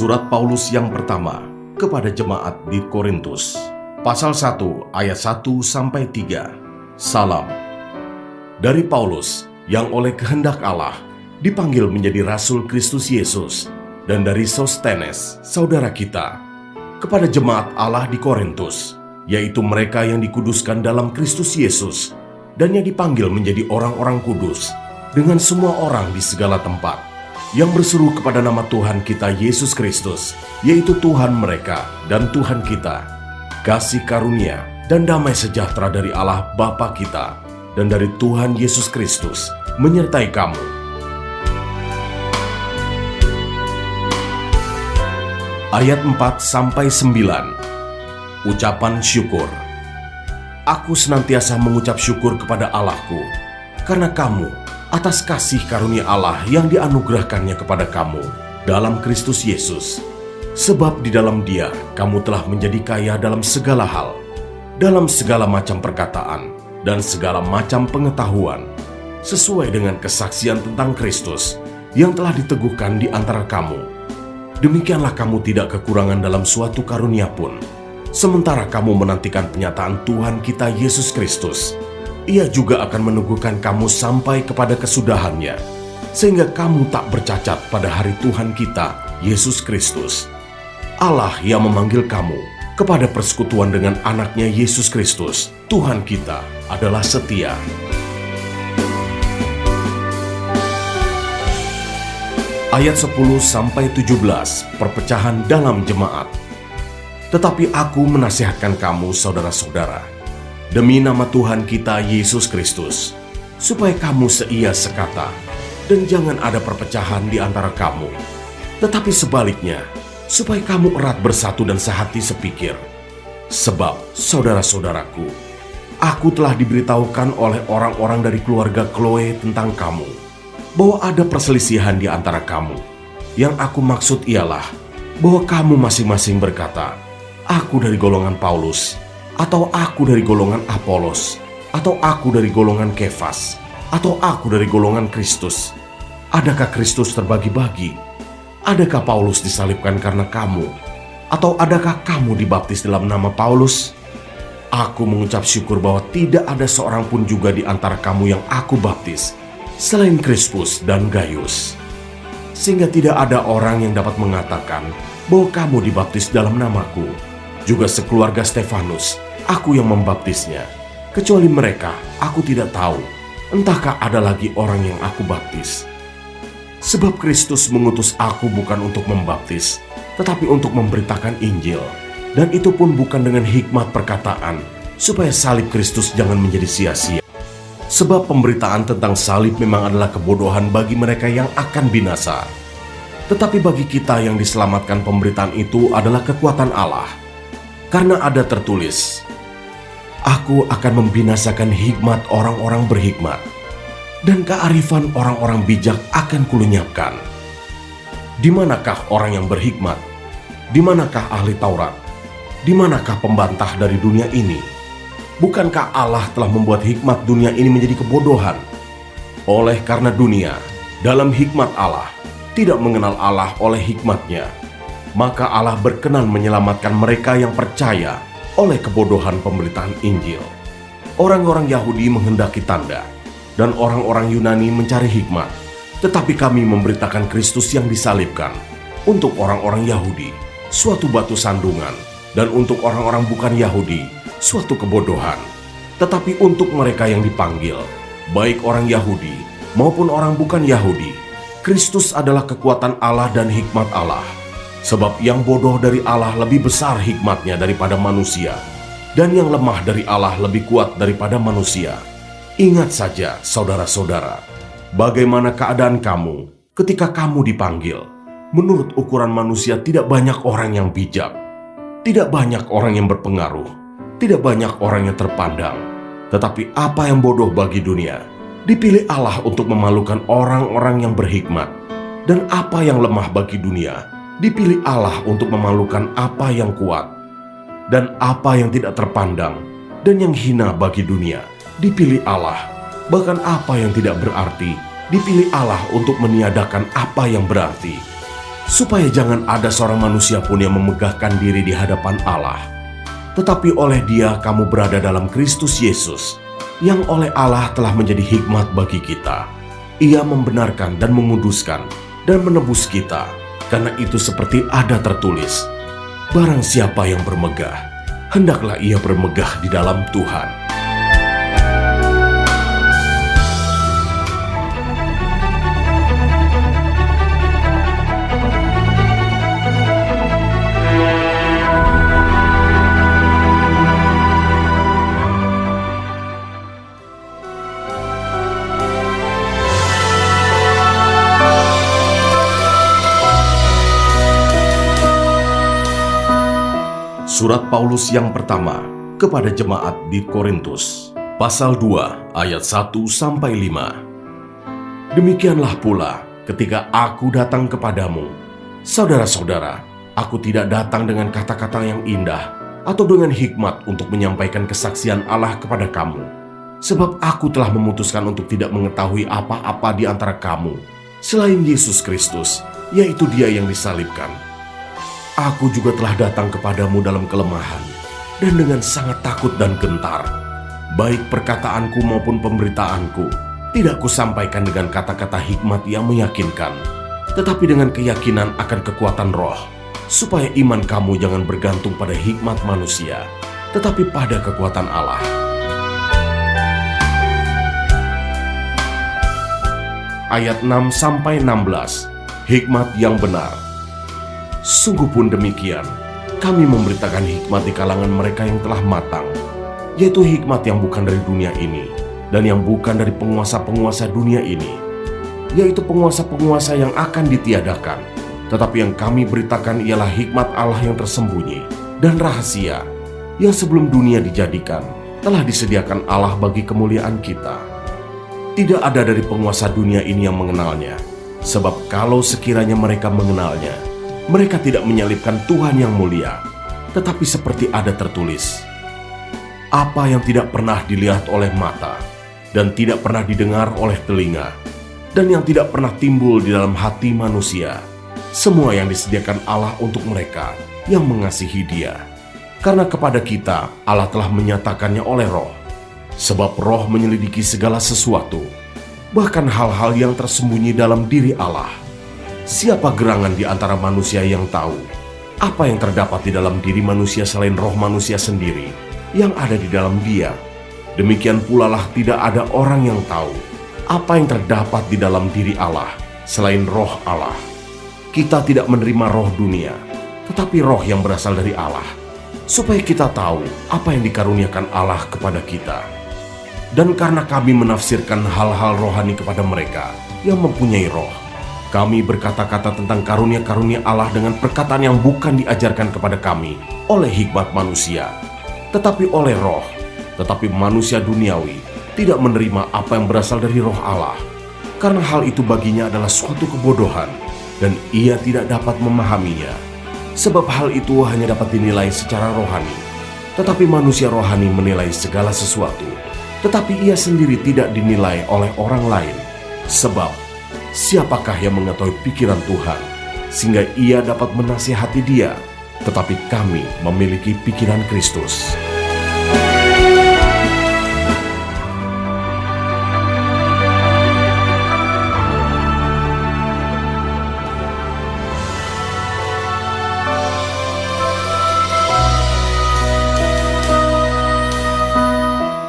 Surat Paulus yang pertama kepada jemaat di Korintus, pasal 1 ayat 1-3. Salam. Dari Paulus, yang oleh kehendak Allah dipanggil menjadi Rasul Kristus Yesus, dan dari Sostenes, saudara kita, kepada jemaat Allah di Korintus, yaitu mereka yang dikuduskan dalam Kristus Yesus, dan yang dipanggil menjadi orang-orang kudus, dengan semua orang di segala tempat, yang berseru kepada nama Tuhan kita Yesus Kristus, yaitu Tuhan mereka dan Tuhan kita. Kasih karunia dan damai sejahtera dari Allah Bapa kita dan dari Tuhan Yesus Kristus menyertai kamu. Ayat 4-9. Ucapan syukur. Aku senantiasa mengucap syukur kepada Allahku karena kamu, atas kasih karunia Allah yang dianugerahkannya kepada kamu dalam Kristus Yesus. Sebab di dalam Dia kamu telah menjadi kaya dalam segala hal, dalam segala macam perkataan dan segala macam pengetahuan, sesuai dengan kesaksian tentang Kristus yang telah diteguhkan di antara kamu. Demikianlah kamu tidak kekurangan dalam suatu karunia pun, sementara kamu menantikan penyataan Tuhan kita Yesus Kristus. Ia juga akan meneguhkan kamu sampai kepada kesudahannya, sehingga kamu tak bercacat pada hari Tuhan kita, Yesus Kristus. Allah yang memanggil kamu kepada persekutuan dengan anaknya Yesus Kristus, Tuhan kita, adalah setia. Ayat 10-17, perpecahan dalam jemaat. Tetapi aku menasihatkan kamu, saudara-saudara, demi nama Tuhan kita Yesus Kristus, supaya kamu seia sekata, dan jangan ada perpecahan di antara kamu. Tetapi sebaliknya, supaya kamu erat bersatu dan sehati sepikir. Sebab, saudara-saudaraku, aku telah diberitahukan oleh orang-orang dari keluarga Chloe tentang kamu, bahwa ada perselisihan di antara kamu. Yang aku maksud ialah, bahwa kamu masing-masing berkata, aku dari golongan Paulus, atau aku dari golongan Apolos, atau aku dari golongan Kefas, atau aku dari golongan Kristus. Adakah Kristus terbagi-bagi? Adakah Paulus disalibkan karena kamu? Atau adakah kamu dibaptis dalam nama Paulus? Aku mengucap syukur bahwa tidak ada seorang pun juga di antara kamu yang aku baptis, selain Krispus dan Gaius. Sehingga tidak ada orang yang dapat mengatakan bahwa kamu dibaptis dalam namaku. Juga sekeluarga Stefanus, aku yang membaptisnya. Kecuali mereka, aku tidak tahu, entahkah ada lagi orang yang aku baptis. Sebab Kristus mengutus aku bukan untuk membaptis, tetapi untuk memberitakan Injil. Dan itu pun bukan dengan hikmat perkataan, supaya salib Kristus jangan menjadi sia-sia. Sebab pemberitaan tentang salib memang adalah kebodohan bagi mereka yang akan binasa. Tetapi bagi kita yang diselamatkan, pemberitaan itu adalah kekuatan Allah. Karena ada tertulis, aku akan membinasakan hikmat orang-orang berhikmat, dan kearifan orang-orang bijak akan kulenyapkan. Di manakah orang yang berhikmat? Di manakah ahli Taurat? Di manakah pembantah dari dunia ini? Bukankah Allah telah membuat hikmat dunia ini menjadi kebodohan? Oleh karena dunia, dalam hikmat Allah, tidak mengenal Allah oleh hikmatnya, maka Allah berkenan menyelamatkan mereka yang percaya oleh kebodohan pemberitaan Injil. Orang-orang Yahudi menghendaki tanda, dan orang-orang Yunani mencari hikmat. Tetapi kami memberitakan Kristus yang disalibkan, untuk orang-orang Yahudi suatu batu sandungan, dan untuk orang-orang bukan Yahudi suatu kebodohan. Tetapi untuk mereka yang dipanggil, baik orang Yahudi maupun orang bukan Yahudi, Kristus adalah kekuatan Allah dan hikmat Allah. Sebab yang bodoh dari Allah lebih besar hikmatnya daripada manusia, dan yang lemah dari Allah lebih kuat daripada manusia. Ingat saja, saudara-saudara, bagaimana keadaan kamu ketika kamu dipanggil. Menurut ukuran manusia tidak banyak orang yang bijak, tidak banyak orang yang berpengaruh, tidak banyak orang yang terpandang. Tetapi apa yang bodoh bagi dunia, dipilih Allah untuk memalukan orang-orang yang berhikmat. Dan apa yang lemah bagi dunia, dipilih Allah untuk memalukan apa yang kuat. Dan apa yang tidak terpandang dan yang hina bagi dunia, dipilih Allah. Bahkan apa yang tidak berarti, dipilih Allah untuk meniadakan apa yang berarti, supaya jangan ada seorang manusia pun yang memegahkan diri di hadapan Allah. Tetapi oleh Dia kamu berada dalam Kristus Yesus, yang oleh Allah telah menjadi hikmat bagi kita. Ia membenarkan dan menguduskan dan menebus kita, karena itu seperti ada tertulis, barang siapa yang bermegah, hendaklah ia bermegah di dalam Tuhan. Surat Paulus yang pertama kepada jemaat di Korintus, pasal 2 ayat 1-5. Demikianlah pula ketika aku datang kepadamu, saudara-saudara, aku tidak datang dengan kata-kata yang indah atau dengan hikmat untuk menyampaikan kesaksian Allah kepada kamu. Sebab aku telah memutuskan untuk tidak mengetahui apa-apa di antara kamu selain Yesus Kristus, yaitu Dia yang disalibkan. Aku juga telah datang kepadamu dalam kelemahan dan dengan sangat takut dan gentar. Baik perkataanku maupun pemberitaanku tidak kusampaikan dengan kata-kata hikmat yang meyakinkan, tetapi dengan keyakinan akan kekuatan roh, supaya iman kamu jangan bergantung pada hikmat manusia, tetapi pada kekuatan Allah. Ayat 6-16, hikmat yang benar. Sungguh pun demikian, kami memberitakan hikmat di kalangan mereka yang telah matang, yaitu hikmat yang bukan dari dunia ini, dan yang bukan dari penguasa-penguasa dunia ini, yaitu penguasa-penguasa yang akan ditiadakan. Tetapi yang kami beritakan ialah hikmat Allah yang tersembunyi dan rahasia, yang sebelum dunia dijadikan, telah disediakan Allah bagi kemuliaan kita. Tidak ada dari penguasa dunia ini yang mengenalnya, sebab kalau sekiranya mereka mengenalnya, mereka tidak menyalibkan Tuhan yang mulia, tetapi seperti ada tertulis, apa yang tidak pernah dilihat oleh mata, dan tidak pernah didengar oleh telinga, dan yang tidak pernah timbul di dalam hati manusia, semua yang disediakan Allah untuk mereka yang mengasihi Dia. Karena kepada kita Allah telah menyatakannya oleh Roh, sebab Roh menyelidiki segala sesuatu, bahkan hal-hal yang tersembunyi dalam diri Allah. Siapa gerangan di antara manusia yang tahu apa yang terdapat di dalam diri manusia selain roh manusia sendiri yang ada di dalam dia? Demikian pula lah tidak ada orang yang tahu apa yang terdapat di dalam diri Allah selain roh Allah. Kita tidak menerima roh dunia, tetapi roh yang berasal dari Allah, supaya kita tahu apa yang dikaruniakan Allah kepada kita. Dan karena kami menafsirkan hal-hal rohani kepada mereka yang mempunyai roh, kami berkata-kata tentang karunia-karunia Allah dengan perkataan yang bukan diajarkan kepada kami oleh hikmat manusia, tetapi oleh roh. Tetapi manusia duniawi tidak menerima apa yang berasal dari roh Allah, karena hal itu baginya adalah suatu kebodohan, dan ia tidak dapat memahaminya. Sebab hal itu hanya dapat dinilai secara rohani, tetapi manusia rohani menilai segala sesuatu, tetapi ia sendiri tidak dinilai oleh orang lain. Sebab siapakah yang mengetahui pikiran Tuhan, sehingga ia dapat menasihati Dia? Tetapi kami memiliki pikiran Kristus.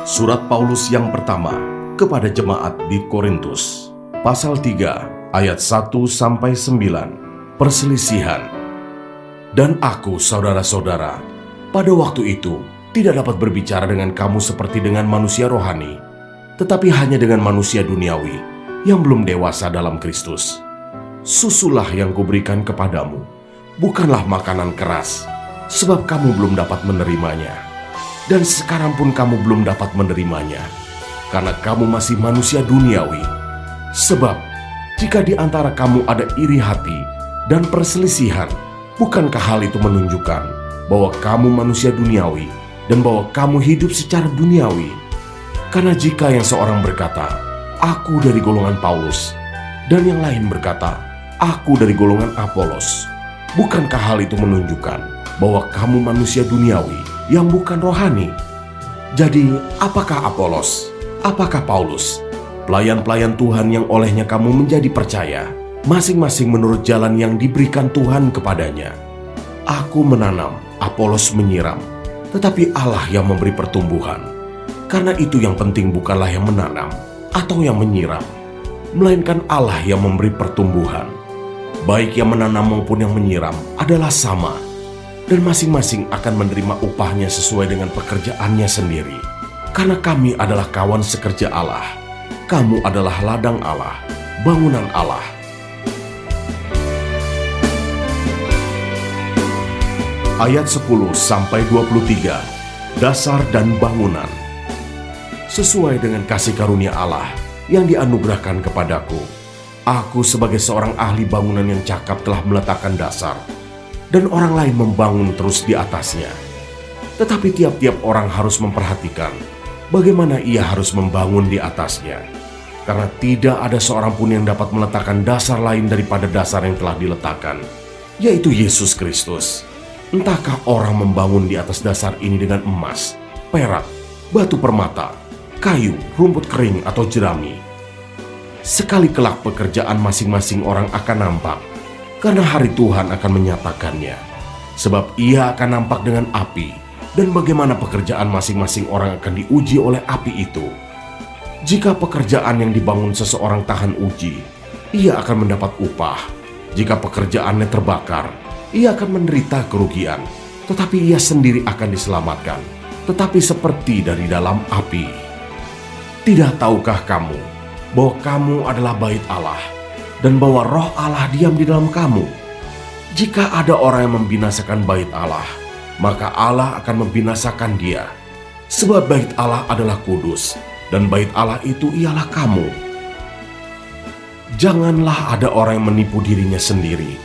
Surat Paulus yang pertama kepada jemaat di Korintus, pasal 3 ayat 1-9, perselisihan. Dan aku, saudara-saudara, pada waktu itu tidak dapat berbicara dengan kamu seperti dengan manusia rohani, tetapi hanya dengan manusia duniawi yang belum dewasa dalam Kristus. Susulah yang kuberikan kepadamu, bukanlah makanan keras, sebab kamu belum dapat menerimanya. Dan sekarang pun kamu belum dapat menerimanya, karena kamu masih manusia duniawi. Sebab jika di antara kamu ada iri hati dan perselisihan, bukankah hal itu menunjukkan bahwa kamu manusia duniawi dan bahwa kamu hidup secara duniawi? Karena jika yang seorang berkata, aku dari golongan Paulus, dan yang lain berkata, Aku dari golongan Apolos. Bukankah hal itu menunjukkan bahwa kamu manusia duniawi yang bukan rohani? Jadi, apakah Apolos? Apakah Paulus? Pelayan-pelayan Tuhan yang olehnya kamu menjadi percaya, masing-masing menurut jalan yang diberikan Tuhan kepadanya. Aku menanam, Apolos menyiram, tetapi Allah yang memberi pertumbuhan. Karena itu yang penting bukanlah yang menanam atau yang menyiram, melainkan Allah yang memberi pertumbuhan. Baik yang menanam maupun yang menyiram adalah sama, dan masing-masing akan menerima upahnya sesuai dengan pekerjaannya sendiri. Karena kami adalah kawan sekerja Allah. Kamu adalah ladang Allah, bangunan Allah. Ayat 10-23, dasar dan bangunan. Sesuai dengan kasih karunia Allah yang dianugerahkan kepadaku, aku sebagai seorang ahli bangunan yang cakap telah meletakkan dasar, dan orang lain membangun terus di atasnya. Tetapi tiap-tiap orang harus memperhatikan bagaimana ia harus membangun di atasnya. Karena tidak ada seorang pun yang dapat meletakkan dasar lain daripada dasar yang telah diletakkan, yaitu Yesus Kristus. Entahkah orang membangun di atas dasar ini dengan emas, perak, batu permata, kayu, rumput kering, atau jerami. Sekali kelak pekerjaan masing-masing orang akan nampak, karena hari Tuhan akan menyatakannya. Sebab ia akan nampak dengan api, dan bagaimana pekerjaan masing-masing orang akan diuji oleh api itu. Jika pekerjaan yang dibangun seseorang tahan uji, ia akan mendapat upah. Jika pekerjaannya terbakar, ia akan menderita kerugian, tetapi ia sendiri akan diselamatkan, tetapi seperti dari dalam api. Tidak tahukah kamu bahwa kamu adalah bait Allah, dan bahwa roh Allah diam di dalam kamu? Jika ada orang yang membinasakan bait Allah, maka Allah akan membinasakan dia. Sebab bait Allah adalah kudus, dan bait Allah itu ialah kamu. Janganlah ada orang yang menipu dirinya sendiri.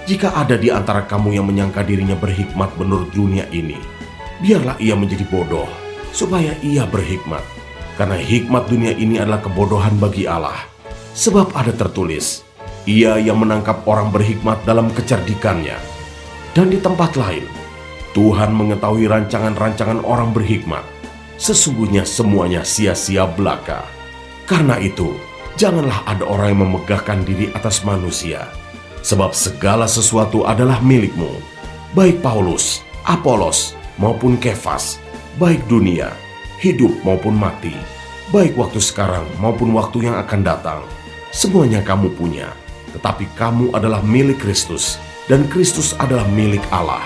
Jika ada di antara kamu yang menyangka dirinya berhikmat menurut dunia ini, biarlah ia menjadi bodoh, supaya ia berhikmat. Karena hikmat dunia ini adalah kebodohan bagi Allah. Sebab ada tertulis, ia yang menangkap orang berhikmat dalam kecerdikannya. Dan di tempat lain, Tuhan mengetahui rancangan-rancangan orang berhikmat. Sesungguhnya semuanya sia-sia belaka. Karena itu, janganlah ada orang yang memegahkan diri atas manusia. Sebab segala sesuatu adalah milikmu, baik Paulus, Apolos, maupun Kefas, baik dunia, hidup maupun mati, baik waktu sekarang maupun waktu yang akan datang. Semuanya kamu punya, tetapi kamu adalah milik Kristus, dan Kristus adalah milik Allah.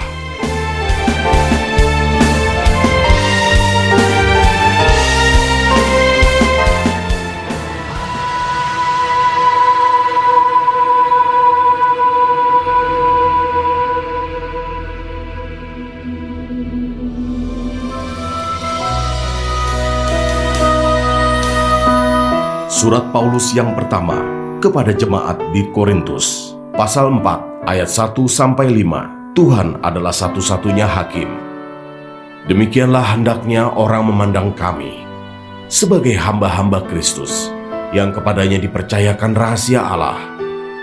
Surat Paulus yang pertama kepada jemaat di Korintus, pasal 4 ayat 1-5. Tuhan adalah satu-satunya hakim. Demikianlah hendaknya orang memandang kami sebagai hamba-hamba Kristus, yang kepadanya dipercayakan rahasia Allah,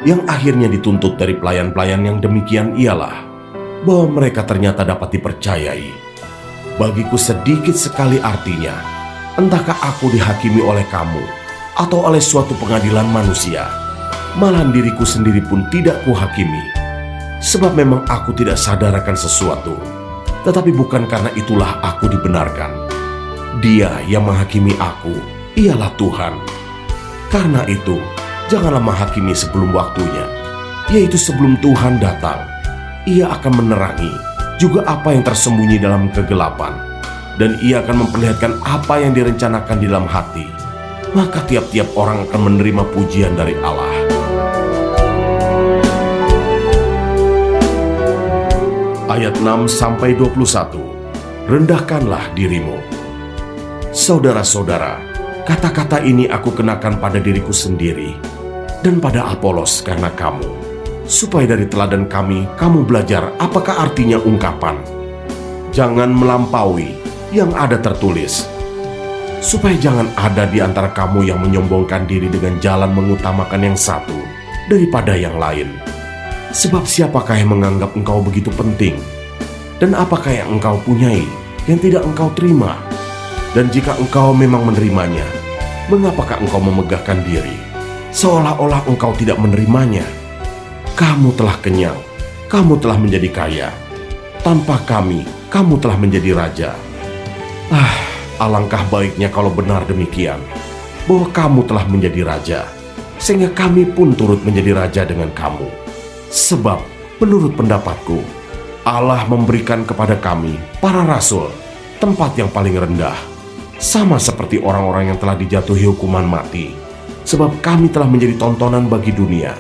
yang akhirnya dituntut dari pelayan-pelayan yang demikian ialah bahwa mereka ternyata dapat dipercayai. Bagiku sedikit sekali artinya, entahkah aku dihakimi oleh kamu atau oleh suatu pengadilan manusia. Malahan diriku sendiri pun tidak kuhakimi. Sebab memang aku tidak sadar akan sesuatu, tetapi bukan karena itulah aku dibenarkan. Dia yang menghakimi aku ialah Tuhan. Karena itu, janganlah menghakimi sebelum waktunya, yaitu sebelum Tuhan datang. Ia akan menerangi juga apa yang tersembunyi dalam kegelapan, dan ia akan memperlihatkan apa yang direncanakan di dalam hati. Maka tiap-tiap orang akan menerima pujian dari Allah. Ayat 6-21. Rendahkanlah dirimu. Saudara-saudara, kata-kata ini aku kenakan pada diriku sendiri dan pada Apolos karena kamu, supaya dari teladan kami kamu belajar apakah artinya ungkapan jangan melampaui yang ada tertulis, supaya jangan ada di antara kamu yang menyombongkan diri dengan jalan mengutamakan yang satu, daripada yang lain. Sebab siapakah yang menganggap engkau begitu penting? Dan apakah yang engkau punyai yang tidak engkau terima? Dan jika engkau memang menerimanya, mengapakah engkau memegahkan diri seolah-olah engkau tidak menerimanya? Kamu telah kenyang, kamu telah menjadi kaya. Tanpa kami, kamu telah menjadi raja. Alangkah baiknya kalau benar demikian, bahwa kamu telah menjadi raja, sehingga kami pun turut menjadi raja dengan kamu. Sebab menurut pendapatku, Allah memberikan kepada kami, para rasul, tempat yang paling rendah, sama seperti orang-orang yang telah dijatuhi hukuman mati. Sebab kami telah menjadi tontonan bagi dunia,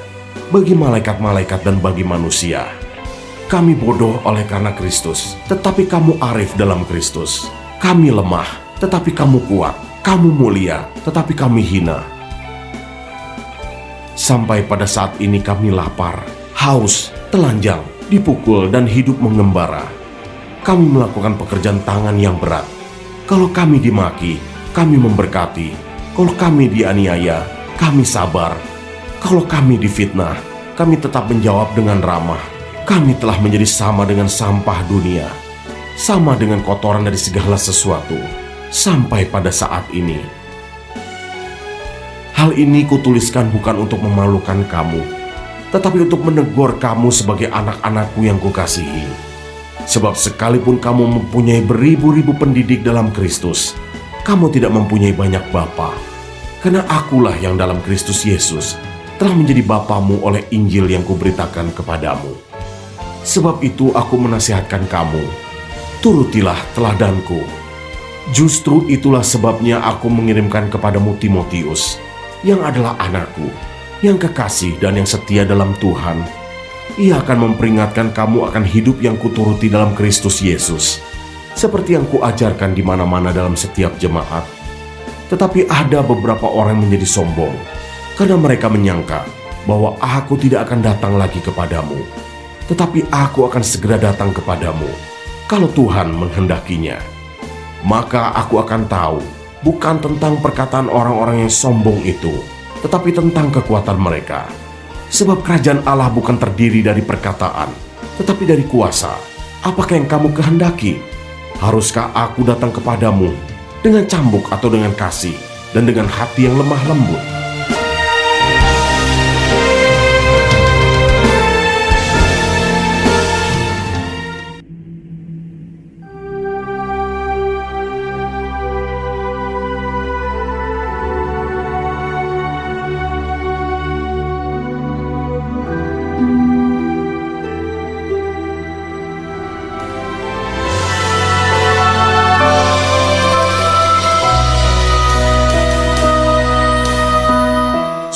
bagi malaikat-malaikat dan bagi manusia. Kami bodoh oleh karena Kristus, tetapi kamu arif dalam Kristus. Kami lemah, tetapi kamu kuat. Kamu mulia, tetapi kami hina. Sampai pada saat ini kami lapar, haus, telanjang, dipukul, dan hidup mengembara. Kami melakukan pekerjaan tangan yang berat. Kalau kami dimaki, kami memberkati. Kalau kami dianiaya, kami sabar. Kalau kami difitnah, kami tetap menjawab dengan ramah. Kami telah menjadi sama dengan sampah dunia, sama dengan kotoran dari segala sesuatu, sampai pada saat ini. Hal ini kutuliskan bukan untuk memalukan kamu, tetapi untuk menegur kamu sebagai anak-anakku yang kukasihi. Sebab sekalipun kamu mempunyai beribu-ribu pendidik dalam Kristus, kamu tidak mempunyai banyak bapa. Karena akulah yang dalam Kristus Yesus telah menjadi bapamu oleh Injil yang kuberitakan kepadamu. Sebab itu aku menasihatkan kamu, turutilah teladanku. Justru itulah sebabnya aku mengirimkan kepadamu Timotius, yang adalah anakku, yang kekasih dan yang setia dalam Tuhan. Ia akan memperingatkan kamu akan hidup yang kuturuti dalam Kristus Yesus, seperti yang kuajarkan di mana-mana dalam setiap jemaat. Tetapi ada beberapa orang yang menjadi sombong, karena mereka menyangka bahwa aku tidak akan datang lagi kepadamu. Tetapi aku akan segera datang kepadamu, kalau Tuhan menghendakinya. Maka aku akan tahu, bukan tentang perkataan orang-orang yang sombong itu, tetapi tentang kekuatan mereka. Sebab kerajaan Allah bukan terdiri dari perkataan, tetapi dari kuasa. Apakah yang kamu kehendaki? Haruskah aku datang kepadamu dengan cambuk atau dengan kasih, dan dengan hati yang lemah lembut?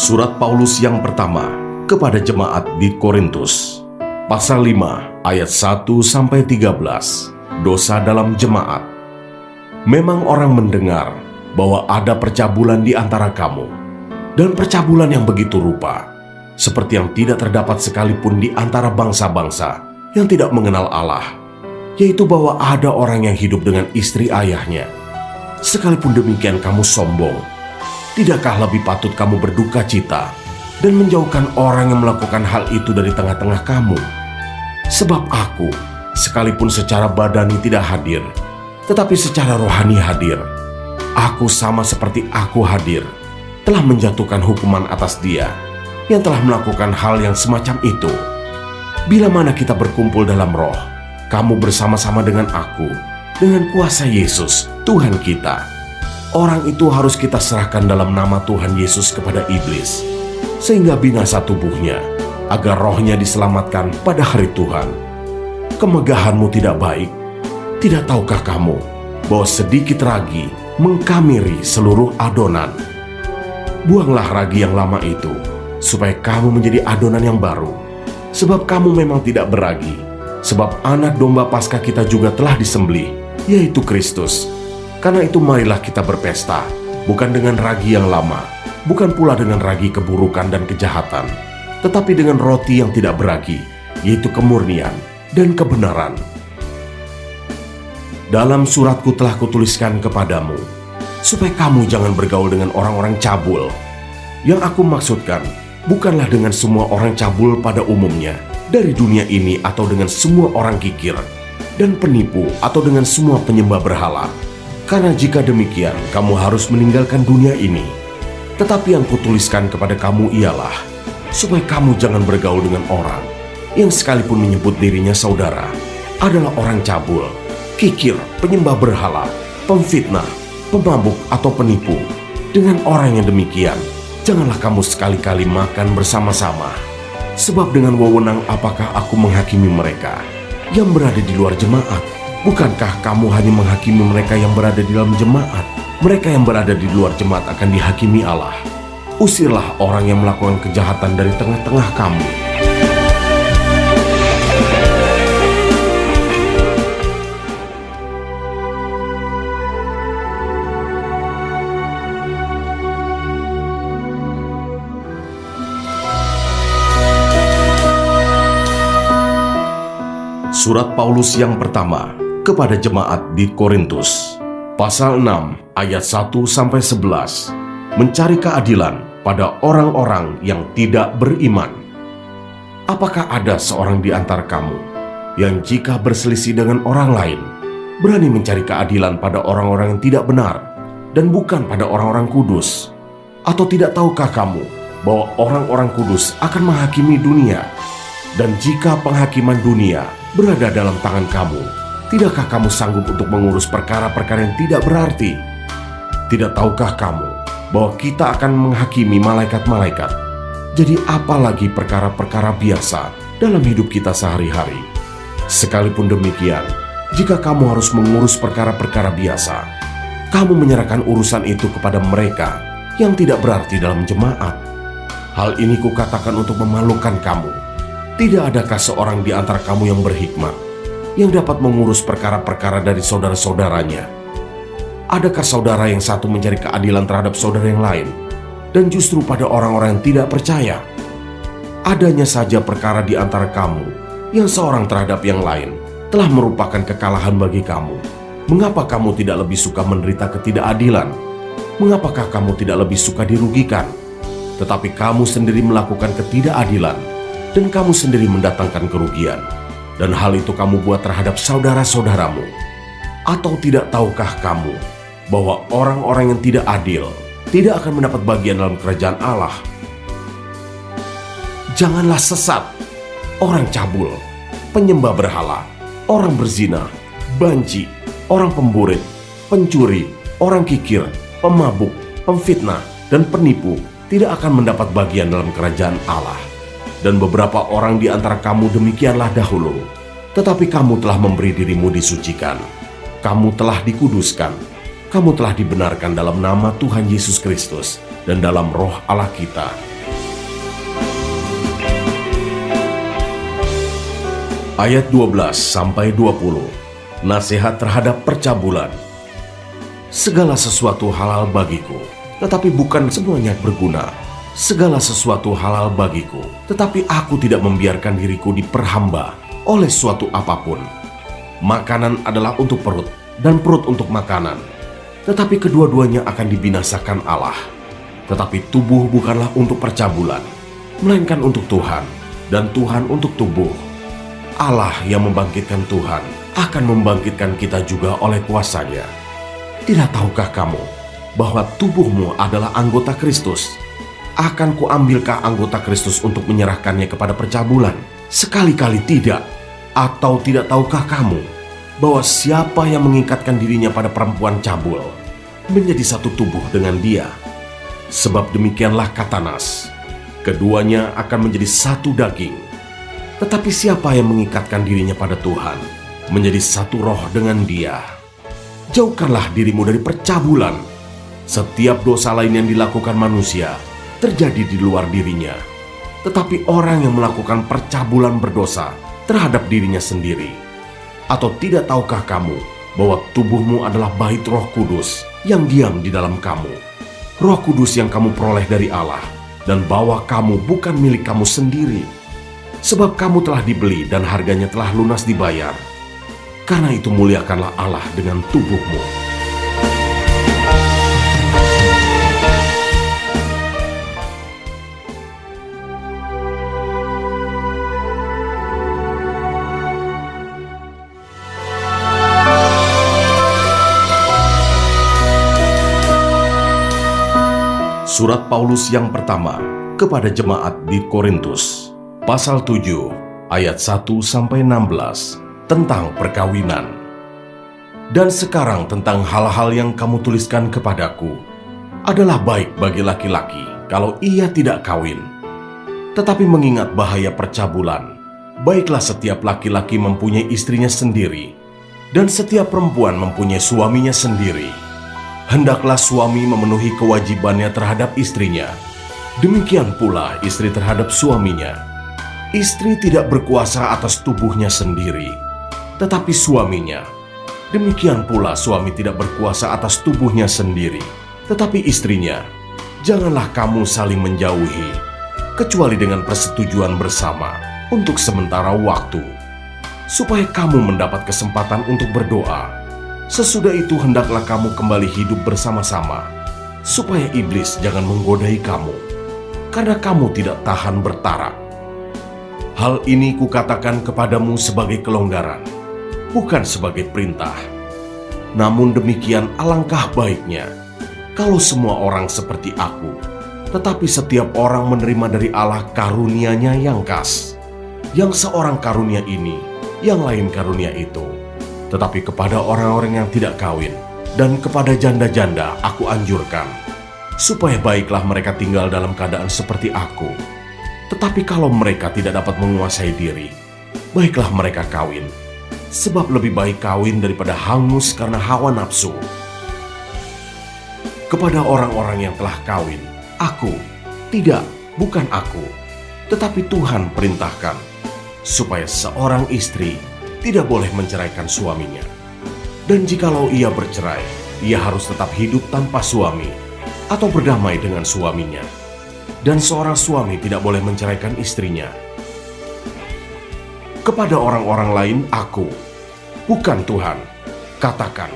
Surat Paulus yang pertama kepada jemaat di Korintus, pasal 5 ayat 1-13. Dosa dalam jemaat. Memang orang mendengar bahwa ada percabulan di antara kamu, dan percabulan yang begitu rupa, seperti yang tidak terdapat sekalipun di antara bangsa-bangsa yang tidak mengenal Allah, yaitu bahwa ada orang yang hidup dengan istri ayahnya. Sekalipun demikian kamu sombong. Tidakkah lebih patut kamu berduka cita dan menjauhkan orang yang melakukan hal itu dari tengah-tengah kamu? Sebab aku, sekalipun secara badani tidak hadir, tetapi secara rohani hadir. Aku sama seperti aku hadir, telah menjatuhkan hukuman atas dia yang telah melakukan hal yang semacam itu. Bila mana kita berkumpul dalam roh, kamu bersama-sama dengan aku, dengan kuasa Yesus, Tuhan kita. Orang itu harus kita serahkan dalam nama Tuhan Yesus kepada iblis, sehingga binasa tubuhnya, agar rohnya diselamatkan pada hari Tuhan. Kemegahanmu tidak baik. Tidak tahukah kamu bahwa sedikit ragi mengkamiri seluruh adonan? Buanglah ragi yang lama itu, supaya kamu menjadi adonan yang baru. Sebab kamu memang tidak beragi, sebab anak domba Paskah kita juga telah disembelih, yaitu Kristus. Karena itu marilah kita berpesta, bukan dengan ragi yang lama, bukan pula dengan ragi keburukan dan kejahatan, tetapi dengan roti yang tidak beragi, yaitu kemurnian dan kebenaran. Dalam suratku telah kutuliskan kepadamu, supaya kamu jangan bergaul dengan orang-orang cabul. Yang aku maksudkan, bukanlah dengan semua orang cabul pada umumnya dari dunia ini, atau dengan semua orang kikir dan penipu, atau dengan semua penyembah berhala. Karena jika demikian, kamu harus meninggalkan dunia ini. Tetapi yang kutuliskan kepada kamu ialah supaya kamu jangan bergaul dengan orang yang sekalipun menyebut dirinya saudara adalah orang cabul, kikir, penyembah berhala, pemfitnah, pemabuk, atau penipu. Dengan orang yang demikian, janganlah kamu sekali-kali makan bersama-sama. Sebab dengan wewenang apakah aku menghakimi mereka yang berada di luar jemaat? Bukankah kamu hanya menghakimi mereka yang berada di dalam jemaat? Mereka yang berada di luar jemaat akan dihakimi Allah. Usirlah orang yang melakukan kejahatan dari tengah-tengah kamu. Surat Paulus yang pertama kepada jemaat di Korintus, pasal 6 ayat 1-11, mencari keadilan pada orang-orang yang tidak beriman. Apakah ada seorang di antara kamu yang jika berselisih dengan orang lain, berani mencari keadilan pada orang-orang yang tidak benar dan bukan pada orang-orang kudus? Atau tidak tahukah kamu bahwa orang-orang kudus akan menghakimi dunia? Dan jika penghakiman dunia berada dalam tangan kamu, tidakkah kamu sanggup untuk mengurus perkara-perkara yang tidak berarti? Tidak tahukah kamu bahwa kita akan menghakimi malaikat-malaikat? Jadi apalagi perkara-perkara biasa dalam hidup kita sehari-hari. Sekalipun demikian, jika kamu harus mengurus perkara-perkara biasa, kamu menyerahkan urusan itu kepada mereka yang tidak berarti dalam jemaat. Hal ini kukatakan untuk memalukan kamu. Tidak adakah seorang di antara kamu yang berhikmat, yang dapat mengurus perkara-perkara dari saudara-saudaranya? Adakah saudara yang satu mencari keadilan terhadap saudara yang lain, dan justru pada orang-orang yang tidak percaya? Adanya saja perkara di antara kamu, yang seorang terhadap yang lain, telah merupakan kekalahan bagi kamu. Mengapa kamu tidak lebih suka menderita ketidakadilan? Mengapakah kamu tidak lebih suka dirugikan? Tetapi kamu sendiri melakukan ketidakadilan, dan kamu sendiri mendatangkan kerugian, dan hal itu kamu buat terhadap saudara-saudaramu. Atau tidak tahukah kamu bahwa orang-orang yang tidak adil tidak akan mendapat bagian dalam kerajaan Allah? Janganlah sesat. Orang cabul, penyembah berhala, orang berzina, banci, orang pemburit, pencuri, orang kikir, pemabuk, pemfitnah, dan penipu tidak akan mendapat bagian dalam kerajaan Allah. Dan beberapa orang di antara kamu demikianlah dahulu, tetapi kamu telah memberi dirimu disucikan, kamu telah dikuduskan, kamu telah dibenarkan dalam nama Tuhan Yesus Kristus dan dalam roh Allah kita. Ayat 12-20, nasihat terhadap percabulan. Segala sesuatu halal bagiku, tetapi bukan semuanya berguna. Segala sesuatu halal bagiku, tetapi aku tidak membiarkan diriku diperhamba oleh suatu apapun. Makanan adalah untuk perut, dan perut untuk makanan. Tetapi kedua-duanya akan dibinasakan Allah. Tetapi tubuh bukanlah untuk percabulan, melainkan untuk Tuhan, dan Tuhan untuk tubuh. Allah yang membangkitkan Tuhan akan membangkitkan kita juga oleh kuasa-Nya. Tidak tahukah kamu bahwa tubuhmu adalah anggota Kristus? Akan kuambilkah anggota Kristus untuk menyerahkannya kepada percabulan? Sekali-kali tidak. Atau tidak tahukah kamu bahwa siapa yang mengikatkan dirinya pada perempuan cabul menjadi satu tubuh dengan dia? Sebab demikianlah kata Nas, keduanya akan menjadi satu daging. Tetapi siapa yang mengikatkan dirinya pada Tuhan menjadi satu roh dengan dia. Jauhkanlah dirimu dari percabulan. Setiap dosa lain yang dilakukan manusia terjadi di luar dirinya, tetapi orang yang melakukan percabulan berdosa terhadap dirinya sendiri. Atau tidak tahukah kamu bahwa tubuhmu adalah bait Roh Kudus yang diam di dalam kamu, Roh Kudus yang kamu peroleh dari Allah, dan bahwa kamu bukan milik kamu sendiri, sebab kamu telah dibeli dan harganya telah lunas dibayar. Karena itu muliakanlah Allah dengan tubuhmu. Surat Paulus yang pertama kepada jemaat di Korintus, pasal 7 ayat 1-16 tentang perkawinan. Dan sekarang tentang hal-hal yang kamu tuliskan kepadaku, adalah baik bagi laki-laki kalau ia tidak kawin. Tetapi mengingat bahaya percabulan, baiklah setiap laki-laki mempunyai istrinya sendiri, dan setiap perempuan mempunyai suaminya sendiri. Hendaklah suami memenuhi kewajibannya terhadap istrinya, demikian pula istri terhadap suaminya. Istri tidak berkuasa atas tubuhnya sendiri, tetapi suaminya. Demikian pula suami tidak berkuasa atas tubuhnya sendiri, tetapi istrinya. Janganlah kamu saling menjauhi, kecuali dengan persetujuan bersama untuk sementara waktu, supaya kamu mendapat kesempatan untuk berdoa. Sesudah itu hendaklah kamu kembali hidup bersama-sama, supaya iblis jangan menggodai kamu, karena kamu tidak tahan bertarak. Hal ini kukatakan kepadamu sebagai kelonggaran, bukan sebagai perintah. Namun demikian alangkah baiknya kalau semua orang seperti aku, tetapi setiap orang menerima dari Allah karunia-Nya yang khas. Yang seorang karunia ini, yang lain karunia itu. Tetapi kepada orang-orang yang tidak kawin dan kepada janda-janda aku anjurkan, supaya baiklah mereka tinggal dalam keadaan seperti aku. Tetapi kalau mereka tidak dapat menguasai diri, baiklah mereka kawin, sebab lebih baik kawin daripada hangus karena hawa nafsu. Kepada orang-orang yang telah kawin, bukan aku, tetapi Tuhan perintahkan, supaya seorang istri tidak boleh menceraikan suaminya. Dan jikalau ia bercerai, ia harus tetap hidup tanpa suami, atau berdamai dengan suaminya. Dan seorang suami tidak boleh menceraikan istrinya. Kepada orang-orang lain bukan Tuhan, katakan,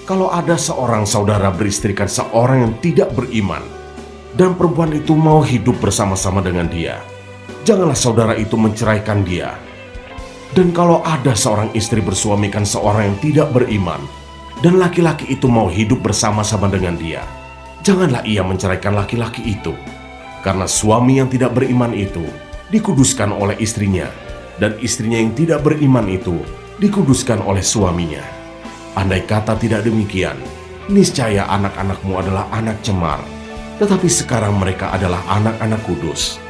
kalau ada seorang saudara beristrikan seorang yang tidak beriman, dan perempuan itu mau hidup bersama-sama dengan dia, janganlah saudara itu menceraikan dia. Dan kalau ada seorang istri bersuamikan seorang yang tidak beriman, dan laki-laki itu mau hidup bersama-sama dengan dia, janganlah ia menceraikan laki-laki itu. Karena suami yang tidak beriman itu dikuduskan oleh istrinya, dan istrinya yang tidak beriman itu dikuduskan oleh suaminya. Andai kata tidak demikian, niscaya anak-anakmu adalah anak cemar, tetapi sekarang mereka adalah anak-anak kudus.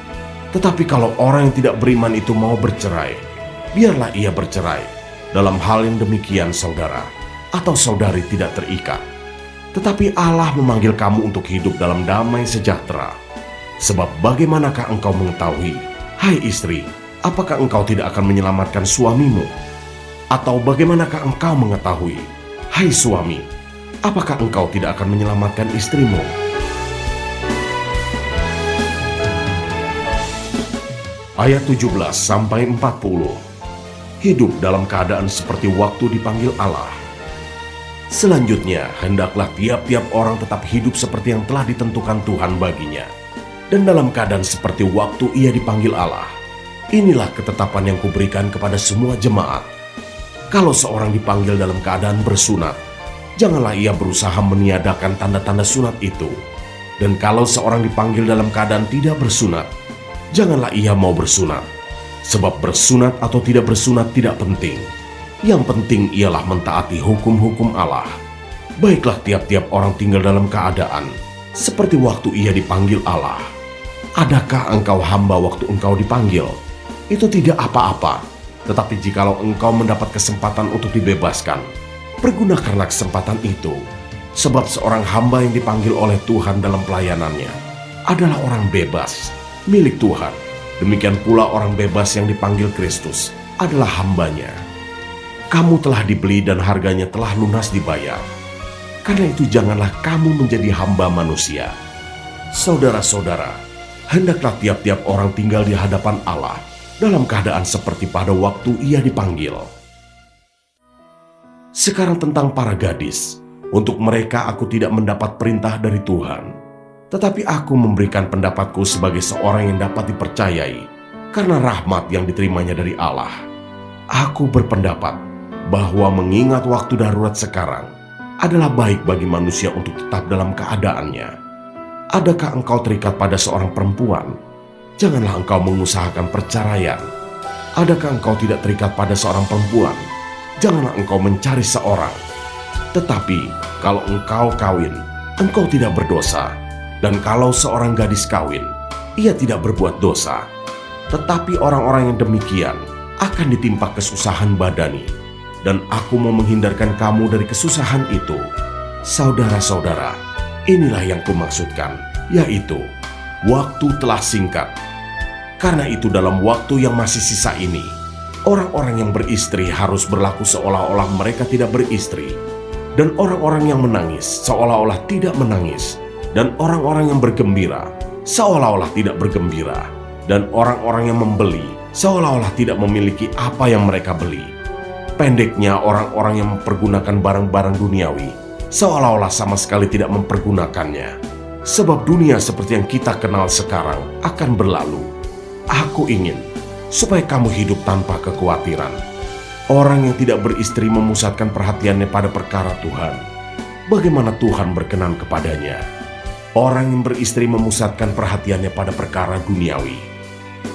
Tetapi kalau orang yang tidak beriman itu mau bercerai, biarlah ia bercerai. Dalam hal yang demikian saudara atau saudari tidak terikat. Tetapi Allah memanggil kamu untuk hidup dalam damai sejahtera. Sebab bagaimanakah engkau mengetahui, hai istri, apakah engkau tidak akan menyelamatkan suamimu? Atau bagaimanakah engkau mengetahui, hai suami, apakah engkau tidak akan menyelamatkan istrimu? Ayat 17-40. Hidup dalam keadaan seperti waktu dipanggil Allah. Selanjutnya, hendaklah tiap-tiap orang tetap hidup seperti yang telah ditentukan Tuhan baginya, dan dalam keadaan seperti waktu ia dipanggil Allah. Inilah ketetapan yang kuberikan kepada semua jemaat. Kalau seorang dipanggil dalam keadaan bersunat, janganlah ia berusaha meniadakan tanda-tanda sunat itu. Dan kalau seorang dipanggil dalam keadaan tidak bersunat, janganlah ia mau bersunat. Sebab bersunat atau tidak bersunat tidak penting. Yang penting ialah mentaati hukum-hukum Allah. Baiklah tiap-tiap orang tinggal dalam keadaan seperti waktu ia dipanggil Allah. Adakah engkau hamba waktu engkau dipanggil? Itu tidak apa-apa. Tetapi jikalau engkau mendapat kesempatan untuk dibebaskan, pergunakanlah kesempatan itu. Sebab seorang hamba yang dipanggil oleh Tuhan dalam pelayanannya adalah orang bebas, milik Tuhan. Demikian pula orang bebas yang dipanggil Kristus adalah hambanya. Kamu telah dibeli dan harganya telah lunas dibayar. Karena itu janganlah kamu menjadi hamba manusia. Saudara-saudara, hendaklah tiap-tiap orang tinggal di hadapan Allah dalam keadaan seperti pada waktu ia dipanggil. Sekarang tentang para gadis, untuk mereka aku tidak mendapat perintah dari Tuhan. Tetapi aku memberikan pendapatku sebagai seorang yang dapat dipercayai karena rahmat yang diterimanya dari Allah. Aku berpendapat bahwa mengingat waktu darurat sekarang adalah baik bagi manusia untuk tetap dalam keadaannya. Adakah engkau terikat pada seorang perempuan? Janganlah engkau mengusahakan perceraian. Adakah engkau tidak terikat pada seorang perempuan? Janganlah engkau mencari seorang. Tetapi kalau engkau kawin, engkau tidak berdosa. Dan kalau seorang gadis kawin, ia tidak berbuat dosa. Tetapi orang-orang yang demikian akan ditimpa kesusahan badani. Dan aku mau menghindarkan kamu dari kesusahan itu. Saudara-saudara, inilah yang kumaksudkan, yaitu waktu telah singkat. Karena itu dalam waktu yang masih sisa ini, orang-orang yang beristri harus berlaku seolah-olah mereka tidak beristri. Dan orang-orang yang menangis seolah-olah tidak menangis. Dan orang-orang yang bergembira seolah-olah tidak bergembira. Dan orang-orang yang membeli seolah-olah tidak memiliki apa yang mereka beli. Pendeknya, orang-orang yang mempergunakan barang-barang duniawi seolah-olah sama sekali tidak mempergunakannya. Sebab dunia seperti yang kita kenal sekarang akan berlalu. Aku ingin supaya kamu hidup tanpa kekhawatiran. Orang yang tidak beristri memusatkan perhatiannya pada perkara Tuhan. Bagaimana Tuhan berkenan kepadanya? Orang yang beristri memusatkan perhatiannya pada perkara duniawi.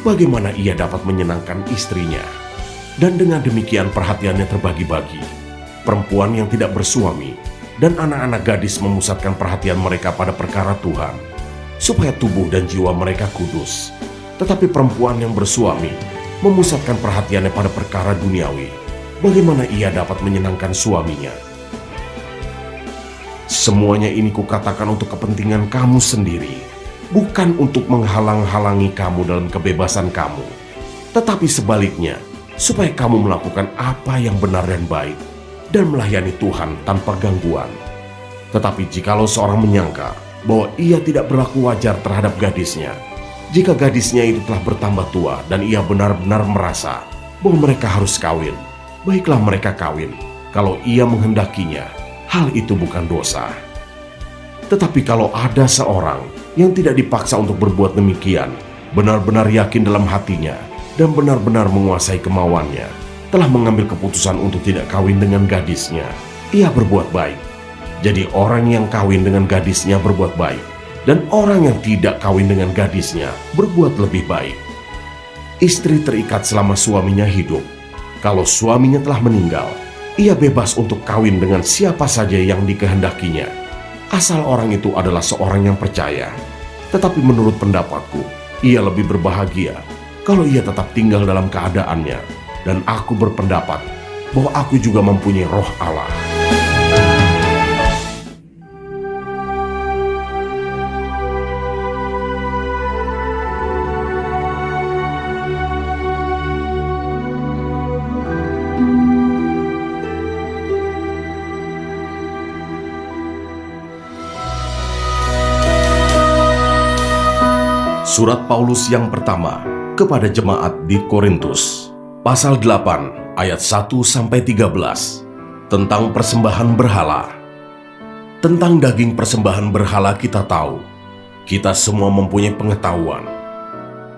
Bagaimana ia dapat menyenangkan istrinya? Dan dengan demikian perhatiannya terbagi-bagi. Perempuan yang tidak bersuami dan anak-anak gadis memusatkan perhatian mereka pada perkara Tuhan, supaya tubuh dan jiwa mereka kudus. Tetapi perempuan yang bersuami memusatkan perhatiannya pada perkara duniawi. Bagaimana ia dapat menyenangkan suaminya? Semuanya ini kukatakan untuk kepentingan kamu sendiri, bukan untuk menghalang-halangi kamu dalam kebebasan kamu, tetapi sebaliknya, supaya kamu melakukan apa yang benar dan baik, dan melayani Tuhan tanpa gangguan. Tetapi jikalau seorang menyangka bahwa ia tidak berlaku wajar terhadap gadisnya, jika gadisnya itu telah bertambah tua dan ia benar-benar merasa bahwa mereka harus kawin, baiklah mereka kawin. Kalau ia menghendakinya, hal itu bukan dosa. Tetapi kalau ada seorang yang tidak dipaksa untuk berbuat demikian, benar-benar yakin dalam hatinya dan benar-benar menguasai kemauannya, telah mengambil keputusan untuk tidak kawin dengan gadisnya, ia berbuat baik. Jadi orang yang kawin dengan gadisnya berbuat baik, dan orang yang tidak kawin dengan gadisnya berbuat lebih baik. Istri terikat selama suaminya hidup. Kalau suaminya telah meninggal, ia bebas untuk kawin dengan siapa saja yang dikehendakinya, asal orang itu adalah seorang yang percaya. Tetapi menurut pendapatku, ia lebih berbahagia kalau ia tetap tinggal dalam keadaannya. Dan aku berpendapat bahwa aku juga mempunyai roh Allah. Surat Paulus yang pertama kepada jemaat di Korintus. Pasal 8 ayat 1-13 tentang persembahan berhala. Tentang daging persembahan berhala kita tahu, kita semua mempunyai pengetahuan.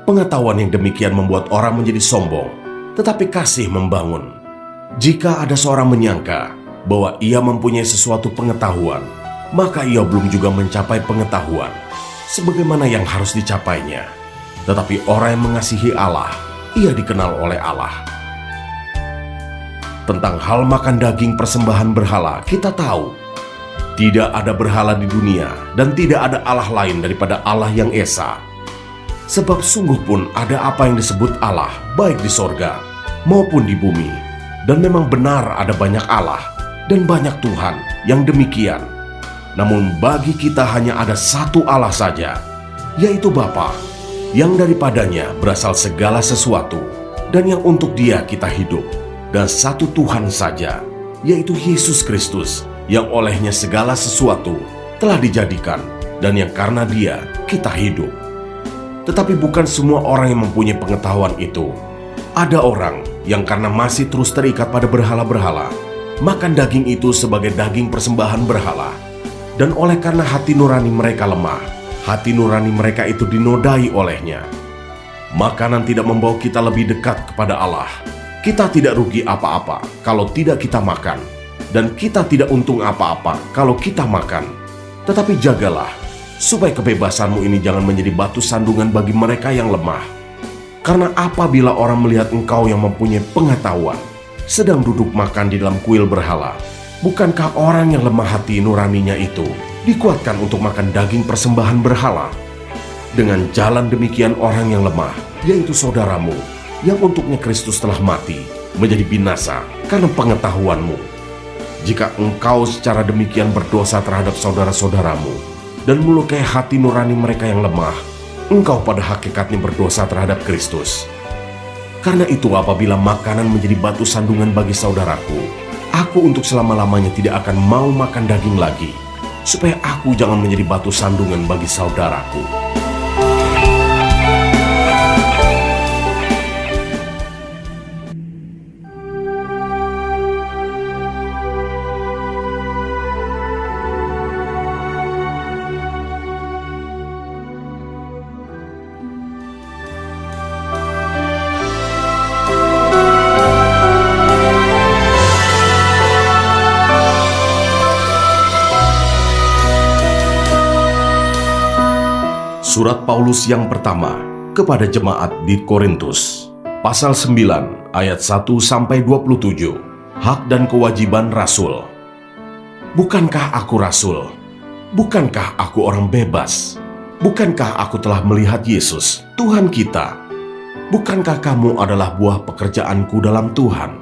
Pengetahuan yang demikian membuat orang menjadi sombong, tetapi kasih membangun. Jika ada seorang menyangka bahwa ia mempunyai sesuatu pengetahuan, maka ia belum juga mencapai pengetahuan sebagaimana yang harus dicapainya. Tetapi orang yang mengasihi Allah, ia dikenal oleh Allah. Tentang hal makan daging persembahan berhala, kita tahu tidak ada berhala di dunia dan tidak ada Allah lain daripada Allah yang Esa. Sebab sungguh pun ada apa yang disebut Allah, baik di sorga maupun di bumi. Dan memang benar ada banyak Allah dan banyak Tuhan yang demikian. Namun bagi kita hanya ada satu Allah saja, yaitu Bapa, yang daripadanya berasal segala sesuatu, dan yang untuk Dia kita hidup, dan satu Tuhan saja, yaitu Yesus Kristus, yang olehnya segala sesuatu telah dijadikan, dan yang karena Dia kita hidup. Tetapi bukan semua orang yang mempunyai pengetahuan itu. Ada orang yang karena masih terus terikat pada berhala-berhala, makan daging itu sebagai daging persembahan berhala, dan oleh karena hati nurani mereka lemah, hati nurani mereka itu dinodai olehnya. Makanan tidak membawa kita lebih dekat kepada Allah. Kita tidak rugi apa-apa kalau tidak kita makan, dan kita tidak untung apa-apa kalau kita makan. Tetapi jagalah, supaya kebebasanmu ini jangan menjadi batu sandungan bagi mereka yang lemah. Karena apabila orang melihat engkau yang mempunyai pengetahuan sedang duduk makan di dalam kuil berhala, bukankah orang yang lemah hati nuraninya itu dikuatkan untuk makan daging persembahan berhala? Dengan jalan demikian orang yang lemah, yaitu saudaramu, yang untuknya Kristus telah mati, menjadi binasa karena pengetahuanmu. Jika engkau secara demikian berdosa terhadap saudara-saudaramu dan melukai hati nurani mereka yang lemah, engkau pada hakikatnya berdosa terhadap Kristus. Karena itu apabila makanan menjadi batu sandungan bagi saudaraku, aku untuk selama-lamanya tidak akan mau makan daging lagi, supaya aku jangan menjadi batu sandungan bagi saudaraku. Surat Paulus yang pertama kepada jemaat di Korintus, pasal 9 ayat 1-27, hak dan kewajiban rasul. Bukankah aku rasul? Bukankah aku orang bebas? Bukankah aku telah melihat Yesus, Tuhan kita? Bukankah kamu adalah buah pekerjaanku dalam Tuhan?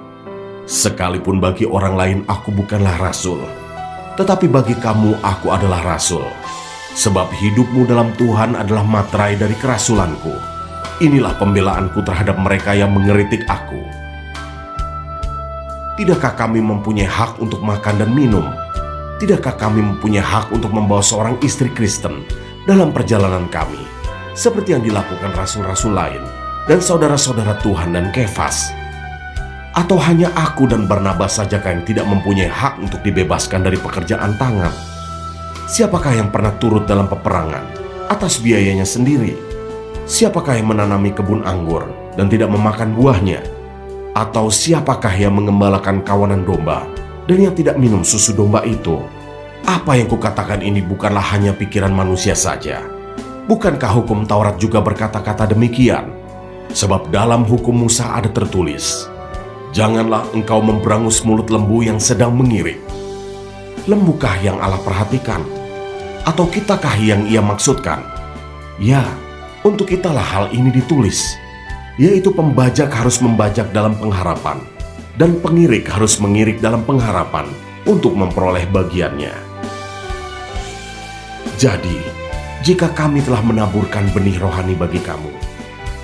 Sekalipun bagi orang lain aku bukanlah rasul, tetapi bagi kamu aku adalah rasul. Sebab hidupmu dalam Tuhan adalah materai dari kerasulanku. Inilah pembelaanku terhadap mereka yang mengeritik aku. Tidakkah kami mempunyai hak untuk makan dan minum? Tidakkah kami mempunyai hak untuk membawa seorang istri Kristen dalam perjalanan kami, seperti yang dilakukan rasul-rasul lain dan saudara-saudara Tuhan dan Kefas? Atau hanya aku dan Barnabas sajakah yang tidak mempunyai hak untuk dibebaskan dari pekerjaan tangan? Siapakah yang pernah turut dalam peperangan atas biayanya sendiri? Siapakah yang menanami kebun anggur dan tidak memakan buahnya? Atau siapakah yang mengembalakan kawanan domba dan yang tidak minum susu domba itu? Apa yang kukatakan ini bukanlah hanya pikiran manusia saja. Bukankah hukum Taurat juga berkata-kata demikian? Sebab dalam hukum Musa ada tertulis, janganlah engkau memberangus mulut lembu yang sedang mengirik. Lembukah yang Allah perhatikan? Atau kitakah yang ia maksudkan? Ya, untuk kitalah hal ini ditulis, yaitu pembajak harus membajak dalam pengharapan, dan pengirik harus mengirik dalam pengharapan untuk memperoleh bagiannya. Jadi, jika kami telah menaburkan benih rohani bagi kamu,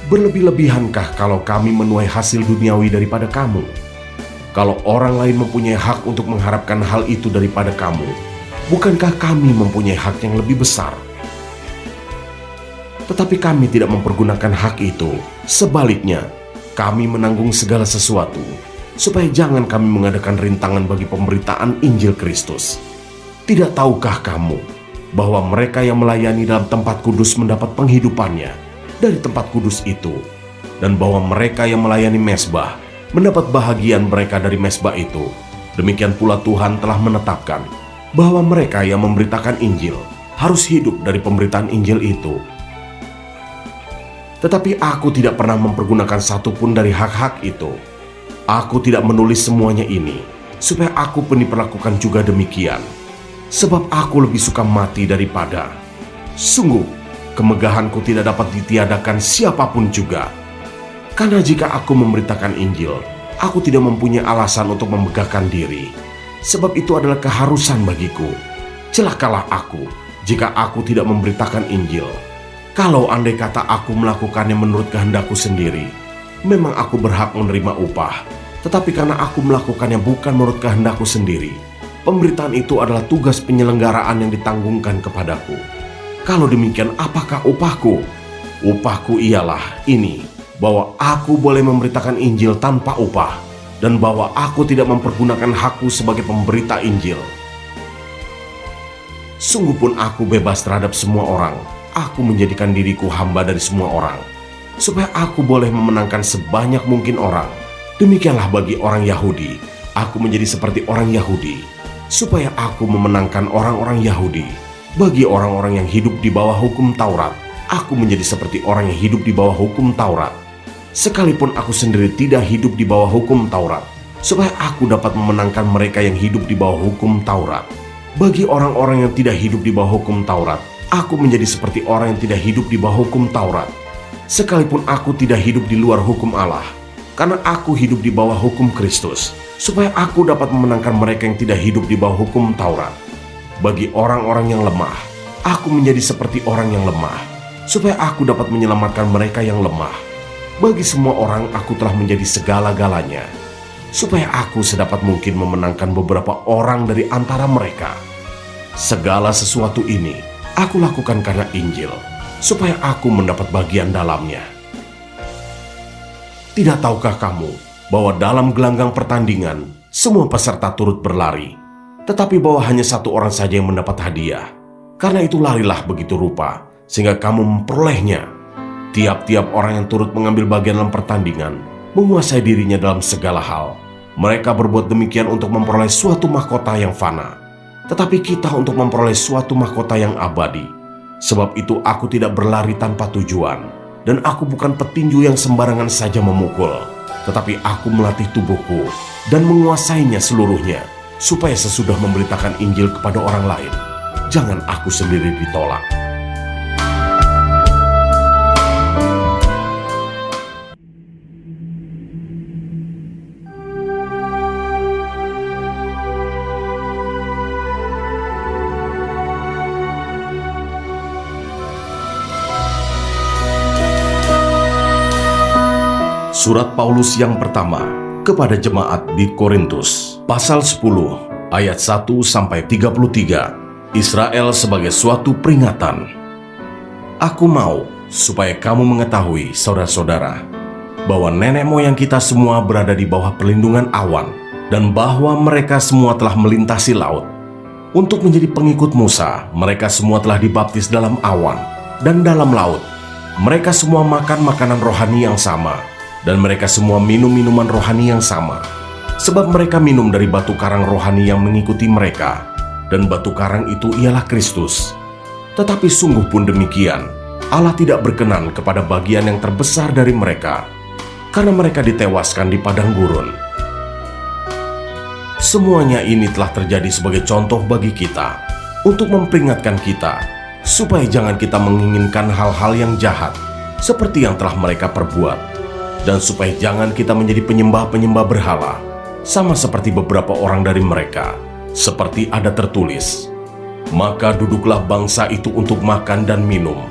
berlebih-lebihankah kalau kami menuai hasil duniawi daripada kamu? Kalau orang lain mempunyai hak untuk mengharapkan hal itu daripada kamu, bukankah kami mempunyai hak yang lebih besar? Tetapi kami tidak mempergunakan hak itu. Sebaliknya, kami menanggung segala sesuatu, supaya jangan kami mengadakan rintangan bagi pemberitaan Injil Kristus. Tidak tahukah kamu bahwa mereka yang melayani dalam tempat kudus mendapat penghidupannya dari tempat kudus itu, dan bahwa mereka yang melayani mezbah mendapat bahagian mereka dari mezbah itu? Demikian pula Tuhan telah menetapkan bahwa mereka yang memberitakan Injil harus hidup dari pemberitaan Injil itu. Tetapi aku tidak pernah mempergunakan satupun dari hak-hak itu. Aku tidak menulis semuanya ini supaya aku pun diperlakukan juga demikian. Sebab aku lebih suka mati daripada. Sungguh, kemegahanku tidak dapat ditiadakan siapapun juga. Karena jika aku memberitakan Injil, aku tidak mempunyai alasan untuk memegahkan diri. Sebab itu adalah keharusan bagiku. Celakalah aku jika aku tidak memberitakan Injil. Kalau andai kata aku melakukannya menurut kehendakku sendiri, memang aku berhak menerima upah. Tetapi karena aku melakukannya bukan menurut kehendakku sendiri, pemberitaan itu adalah tugas penyelenggaraan yang ditanggungkan kepadaku. Kalau demikian, apakah upahku? Upahku ialah ini, bahwa aku boleh memberitakan Injil tanpa upah, dan bahwa aku tidak mempergunakan hakku sebagai pemberita Injil. Sungguh pun aku bebas terhadap semua orang. Aku menjadikan diriku hamba dari semua orang, supaya aku boleh memenangkan sebanyak mungkin orang. Demikianlah bagi orang Yahudi, aku menjadi seperti orang Yahudi, supaya aku memenangkan orang-orang Yahudi. Bagi orang-orang yang hidup di bawah hukum Taurat, aku menjadi seperti orang yang hidup di bawah hukum Taurat. Sekalipun aku sendiri tidak hidup di bawah hukum Taurat, supaya aku dapat memenangkan mereka yang hidup di bawah hukum Taurat. Bagi orang-orang yang tidak hidup di bawah hukum Taurat, aku menjadi seperti orang yang tidak hidup di bawah hukum Taurat. Sekalipun aku tidak hidup di luar hukum Allah, karena aku hidup di bawah hukum Kristus, supaya aku dapat memenangkan mereka yang tidak hidup di bawah hukum Taurat. Bagi orang-orang yang lemah, aku menjadi seperti orang yang lemah, supaya aku dapat menyelamatkan mereka yang lemah. Bagi semua orang aku telah menjadi segala-galanya, supaya aku sedapat mungkin memenangkan beberapa orang dari antara mereka. Segala sesuatu ini aku lakukan karena Injil, supaya aku mendapat bagian dalamnya. Tidak tahukah kamu bahwa dalam gelanggang pertandingan semua peserta turut berlari, tetapi bahwa hanya satu orang saja yang mendapat hadiah? Karena itu larilah begitu rupa, sehingga kamu memperolehnya. Tiap-tiap orang yang turut mengambil bagian dalam pertandingan menguasai dirinya dalam segala hal. Mereka berbuat demikian untuk memperoleh suatu mahkota yang fana, tetapi kita untuk memperoleh suatu mahkota yang abadi. Sebab itu aku tidak berlari tanpa tujuan, dan aku bukan petinju yang sembarangan saja memukul, tetapi aku melatih tubuhku dan menguasainya seluruhnya, supaya sesudah memberitakan Injil kepada orang lain, jangan aku sendiri ditolak. Surat Paulus yang pertama kepada jemaat di Korintus, pasal 10 ayat 1-33, Israel sebagai suatu peringatan. Aku mau supaya kamu mengetahui, saudara-saudara, bahwa nenek moyang kita semua berada di bawah perlindungan awan, dan bahwa mereka semua telah melintasi laut. Untuk menjadi pengikut Musa, mereka semua telah dibaptis dalam awan dan dalam laut. Mereka semua makan makanan rohani yang sama, dan mereka semua minum minuman rohani yang sama. Sebab mereka minum dari batu karang rohani yang mengikuti mereka, dan batu karang itu ialah Kristus. Tetapi sungguh pun demikian, Allah tidak berkenan kepada bagian yang terbesar dari mereka, karena mereka ditewaskan di padang gurun. Semuanya ini telah terjadi sebagai contoh bagi kita, untuk memperingatkan kita, supaya jangan kita menginginkan hal-hal yang jahat, seperti yang telah mereka perbuat. Dan supaya jangan kita menjadi penyembah-penyembah berhala, sama seperti beberapa orang dari mereka, seperti ada tertulis, maka duduklah bangsa itu untuk makan dan minum,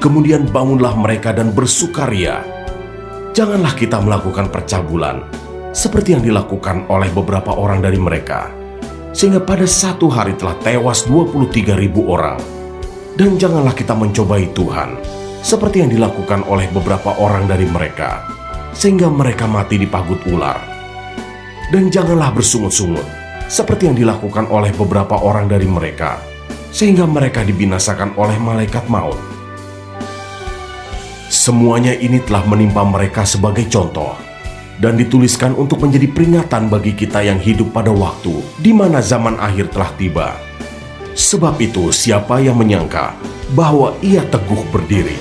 kemudian bangunlah mereka dan bersukaria. Janganlah kita melakukan percabulan, seperti yang dilakukan oleh beberapa orang dari mereka, sehingga pada satu hari telah tewas 23.000 orang. Dan janganlah kita mencobai Tuhan, seperti yang dilakukan oleh beberapa orang dari mereka, sehingga mereka mati di pagut ular. Dan janganlah bersungut-sungut, seperti yang dilakukan oleh beberapa orang dari mereka, sehingga mereka dibinasakan oleh malaikat maut. Semuanya ini telah menimpa mereka sebagai contoh, dan dituliskan untuk menjadi peringatan bagi kita yang hidup pada waktu di mana zaman akhir telah tiba. Sebab itu, siapa yang menyangka bahwa ia teguh berdiri,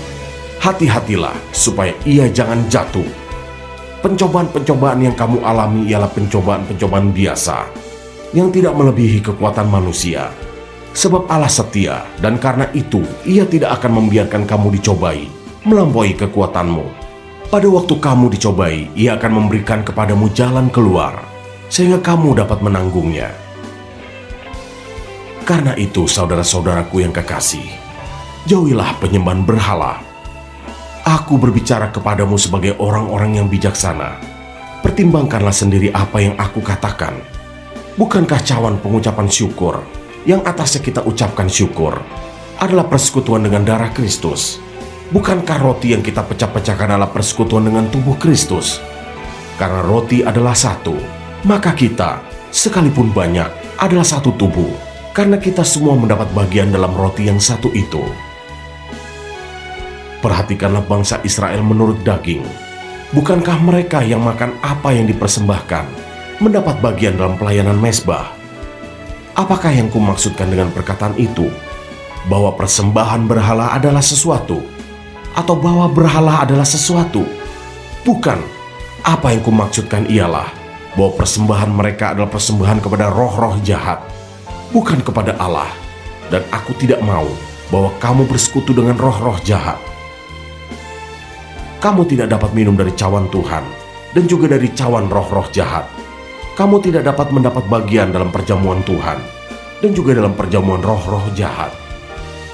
hati-hatilah supaya ia jangan jatuh. Pencobaan-pencobaan yang kamu alami ialah pencobaan-pencobaan biasa, yang tidak melebihi kekuatan manusia. Sebab Allah setia, dan karena itu Ia tidak akan membiarkan kamu dicobai melampaui kekuatanmu. Pada waktu kamu dicobai, Ia akan memberikan kepadamu jalan keluar, sehingga kamu dapat menanggungnya. Karena itu, saudara-saudaraku yang kekasih, jauhilah penyembahan berhala. Aku berbicara kepadamu sebagai orang-orang yang bijaksana. Pertimbangkanlah sendiri apa yang aku katakan. Bukankah cawan pengucapan syukur, yang atasnya kita ucapkan syukur, adalah persekutuan dengan darah Kristus? Bukankah roti yang kita pecah-pecahkan adalah persekutuan dengan tubuh Kristus? Karena roti adalah satu, maka kita, sekalipun banyak, adalah satu tubuh, karena kita semua mendapat bagian dalam roti yang satu itu. Perhatikanlah bangsa Israel menurut daging. Bukankah mereka yang makan apa yang dipersembahkan mendapat bagian dalam pelayanan mezbah? Apakah yang kumaksudkan dengan perkataan itu? bahwa persembahan berhala adalah sesuatu, atau bahwa berhala adalah sesuatu. Bukan. Apa yang kumaksudkan ialah bahwa persembahan mereka adalah persembahan kepada roh-roh jahat, bukan kepada Allah. Dan aku tidak mau bahwa kamu bersekutu dengan roh-roh jahat. Kamu tidak dapat minum dari cawan Tuhan dan juga dari cawan roh-roh jahat. Kamu tidak dapat mendapat bagian dalam perjamuan Tuhan dan juga dalam perjamuan roh-roh jahat.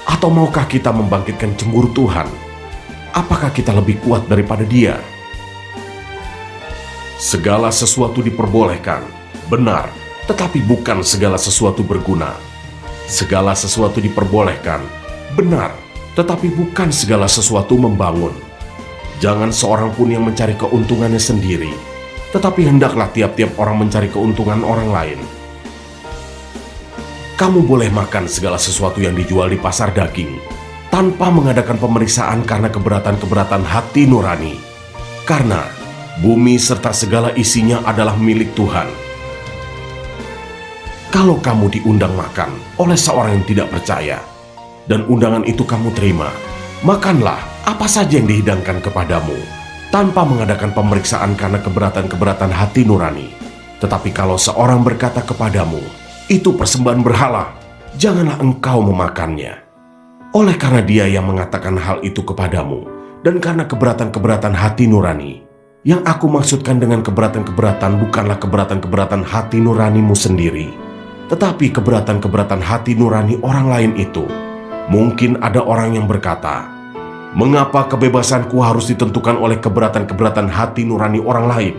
Atau maukah kita membangkitkan cemburu Tuhan? Apakah kita lebih kuat daripada Dia? Segala sesuatu diperbolehkan, benar, tetapi bukan segala sesuatu berguna. Segala sesuatu diperbolehkan, benar, tetapi bukan segala sesuatu membangun. Jangan seorang pun yang mencari keuntungannya sendiri, tetapi hendaklah tiap-tiap orang mencari keuntungan orang lain. Kamu boleh makan segala sesuatu yang dijual di pasar daging, tanpa mengadakan pemeriksaan karena keberatan-keberatan hati nurani. Karena bumi serta segala isinya adalah milik Tuhan. Kalau kamu diundang makan oleh seorang yang tidak percaya, dan undangan itu kamu terima, makanlah apa saja yang dihidangkan kepadamu, tanpa mengadakan pemeriksaan karena keberatan-keberatan hati nurani. Tetapi kalau seorang berkata kepadamu, itu persembahan berhala, janganlah engkau memakannya. Oleh karena dia yang mengatakan hal itu kepadamu, dan karena keberatan-keberatan hati nurani. Yang aku maksudkan dengan keberatan-keberatan bukanlah keberatan-keberatan hati nuranimu sendiri, tetapi keberatan-keberatan hati nurani orang lain itu. Mungkin ada orang yang berkata, mengapa kebebasanku harus ditentukan oleh keberatan-keberatan hati nurani orang lain?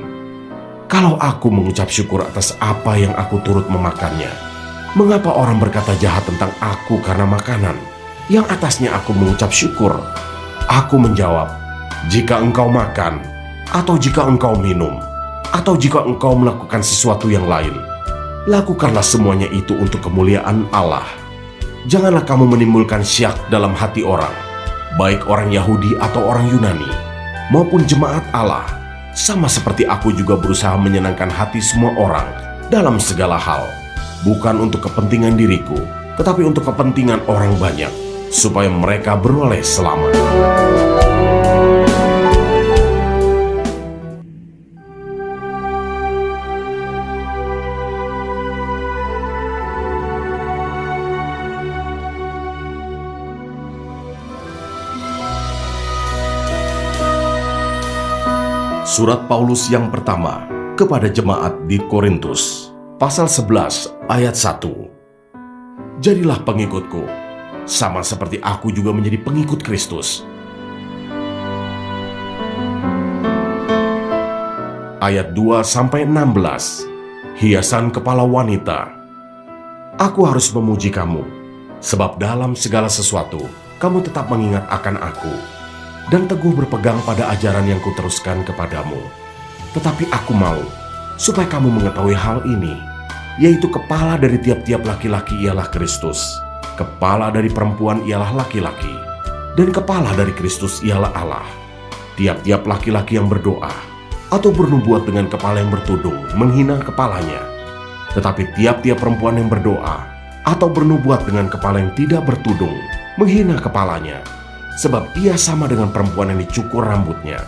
Kalau aku mengucap syukur atas apa yang aku turut memakannya, mengapa orang berkata jahat tentang aku karena makanan yang atasnya aku mengucap syukur? Aku menjawab, jika engkau makan, atau jika engkau minum, atau jika engkau melakukan sesuatu yang lain, lakukanlah semuanya itu untuk kemuliaan Allah. Janganlah kamu menimbulkan syak dalam hati orang, baik orang Yahudi atau orang Yunani, maupun jemaat Allah. Sama seperti aku juga berusaha menyenangkan hati semua orang dalam segala hal, bukan untuk kepentingan diriku, tetapi untuk kepentingan orang banyak, supaya mereka beroleh selamat. Surat Paulus yang pertama kepada jemaat di Korintus, pasal 11 ayat 1. Jadilah pengikutku, sama seperti aku juga menjadi pengikut Kristus. Ayat 2-16, hiasan kepala wanita. Aku harus memuji kamu, sebab dalam segala sesuatu kamu tetap mengingat akan aku, dan teguh berpegang pada ajaran yang kuteruskan kepadamu. Tetapi aku mau, supaya kamu mengetahui hal ini, yaitu kepala dari tiap-tiap laki-laki ialah Kristus, kepala dari perempuan ialah laki-laki, dan kepala dari Kristus ialah Allah. Tiap-tiap laki-laki yang berdoa, atau bernubuat dengan kepala yang bertudung, menghina kepalanya. Tetapi tiap-tiap perempuan yang berdoa, atau bernubuat dengan kepala yang tidak bertudung, menghina kepalanya. Sebab ia sama dengan perempuan yang dicukur rambutnya.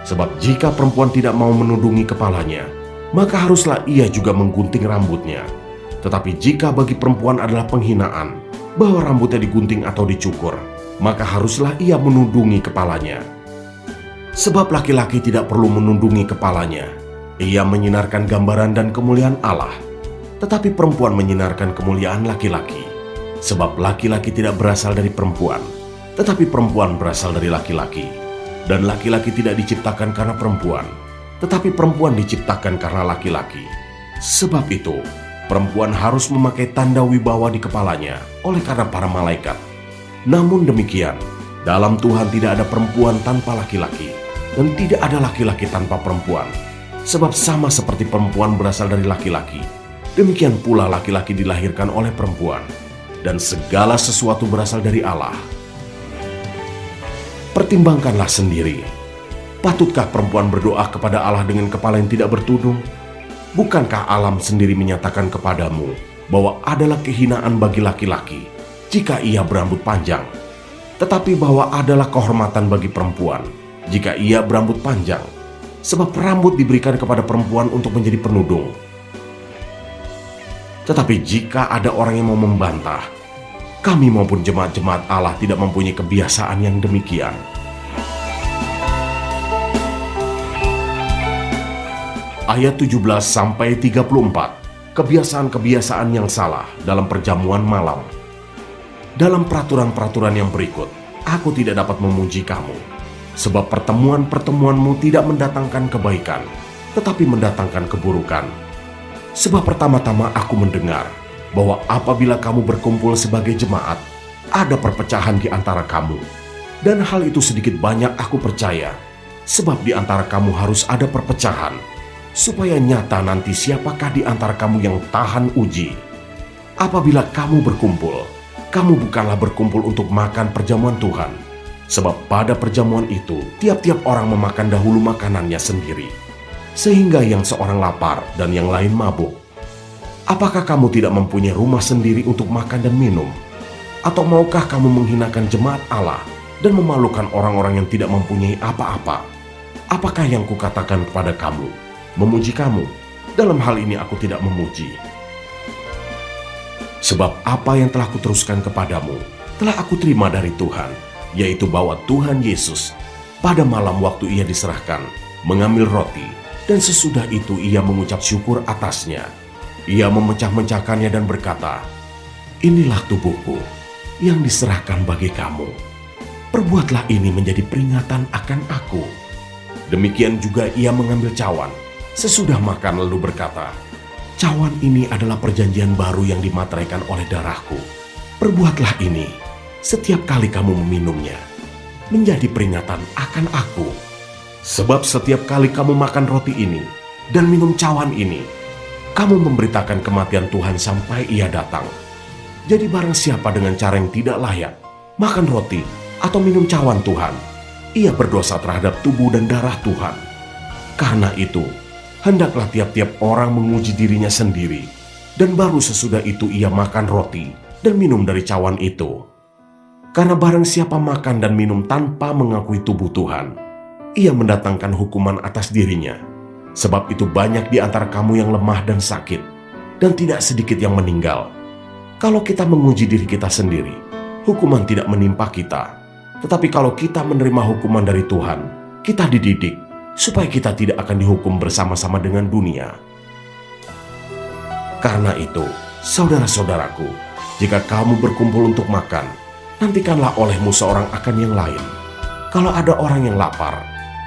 Sebab jika perempuan tidak mau menundungi kepalanya, maka haruslah ia juga menggunting rambutnya. Tetapi jika bagi perempuan adalah penghinaan bahwa rambutnya digunting atau dicukur, maka haruslah ia menundungi kepalanya. Sebab laki-laki tidak perlu menundungi kepalanya. Ia menyinarkan gambaran dan kemuliaan Allah. Tetapi perempuan menyinarkan kemuliaan laki-laki. Sebab laki-laki tidak berasal dari perempuan, tetapi perempuan berasal dari laki-laki. Dan laki-laki tidak diciptakan karena perempuan, tetapi perempuan diciptakan karena laki-laki. Sebab itu, perempuan harus memakai tanda wibawa di kepalanya oleh karena para malaikat. Namun demikian, dalam Tuhan tidak ada perempuan tanpa laki-laki, dan tidak ada laki-laki tanpa perempuan. Sebab sama seperti perempuan berasal dari laki-laki, demikian pula laki-laki dilahirkan oleh perempuan. Dan segala sesuatu berasal dari Allah. Pertimbangkanlah sendiri, patutkah perempuan berdoa kepada Allah dengan kepala yang tidak bertudung? Bukankah alam sendiri menyatakan kepadamu bahwa adalah kehinaan bagi laki-laki jika ia berambut panjang, tetapi bahwa adalah kehormatan bagi perempuan jika ia berambut panjang, sebab rambut diberikan kepada perempuan untuk menjadi penudung. Tetapi jika ada orang yang mau membantah, kami maupun jemaat-jemaat Allah tidak mempunyai kebiasaan yang demikian. Ayat 17-34, kebiasaan-kebiasaan yang salah dalam perjamuan malam. Dalam peraturan-peraturan yang berikut, aku tidak dapat memuji kamu, sebab pertemuan-pertemuanmu tidak mendatangkan kebaikan, tetapi mendatangkan keburukan. Sebab pertama-tama aku mendengar bahwa apabila kamu berkumpul sebagai jemaat, ada perpecahan di antara kamu. Dan hal itu sedikit banyak aku percaya, sebab di antara kamu harus ada perpecahan, supaya nyata nanti siapakah di antara kamu yang tahan uji. Apabila kamu berkumpul, kamu bukanlah berkumpul untuk makan perjamuan Tuhan, sebab pada perjamuan itu tiap-tiap orang memakan dahulu makanannya sendiri, sehingga yang seorang lapar dan yang lain mabuk. Apakah kamu tidak mempunyai rumah sendiri untuk makan dan minum? Atau maukah kamu menghinakan jemaat Allah dan memalukan orang-orang yang tidak mempunyai apa-apa? Apakah yang kukatakan kepada kamu memuji kamu? Dalam hal ini aku tidak memuji. Sebab apa yang telah kuteruskan kepadamu telah aku terima dari Tuhan, yaitu bahwa Tuhan Yesus pada malam waktu ia diserahkan mengambil roti, dan sesudah itu ia mengucap syukur atasnya. Ia memecah-mecahkannya dan berkata, "Inilah tubuhku yang diserahkan bagi kamu. Perbuatlah ini menjadi peringatan akan aku." Demikian juga ia mengambil cawan sesudah makan lalu berkata, "Cawan ini adalah perjanjian baru yang dimateraikan oleh darahku. Perbuatlah ini setiap kali kamu meminumnya, menjadi peringatan akan aku. Sebab setiap kali kamu makan roti ini dan minum cawan ini, kamu memberitakan kematian Tuhan sampai ia datang. Jadi barang siapa dengan cara yang tidak layak makan roti atau minum cawan Tuhan, ia berdosa terhadap tubuh dan darah Tuhan. Karena itu, hendaklah tiap-tiap orang menguji dirinya sendiri, dan baru sesudah itu ia makan roti dan minum dari cawan itu. Karena barang siapa makan dan minum tanpa mengakui tubuh Tuhan, ia mendatangkan hukuman atas dirinya. Sebab itu banyak di antara kamu yang lemah dan sakit, dan tidak sedikit yang meninggal. Kalau kita menguji diri kita sendiri, hukuman tidak menimpa kita. Tetapi kalau kita menerima hukuman dari Tuhan, kita dididik, supaya kita tidak akan dihukum bersama-sama dengan dunia. Karena itu, saudara-saudaraku, jika kamu berkumpul untuk makan, nantikanlah olehmu seorang akan yang lain. Kalau ada orang yang lapar,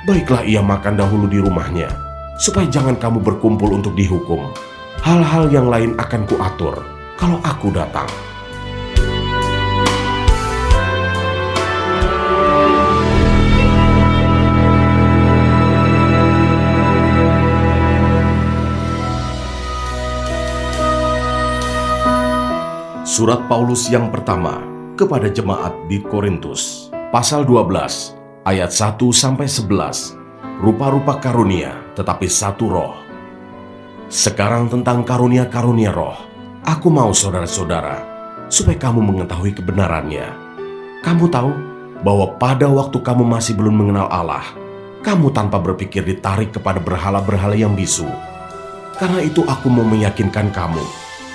baiklah ia makan dahulu di rumahnya, supaya jangan kamu berkumpul untuk dihukum. Hal-hal yang lain akan kuatur kalau aku datang. Surat Paulus yang pertama kepada jemaat di Korintus, pasal 12, ayat 1-11. Rupa-rupa karunia, tetapi satu roh. Sekarang tentang karunia-karunia roh, aku mau saudara-saudara, supaya kamu mengetahui kebenarannya. Kamu tahu bahwa pada waktu kamu masih belum mengenal Allah, kamu tanpa berpikir ditarik kepada berhala-berhala yang bisu. Karena itu aku mau meyakinkan kamu,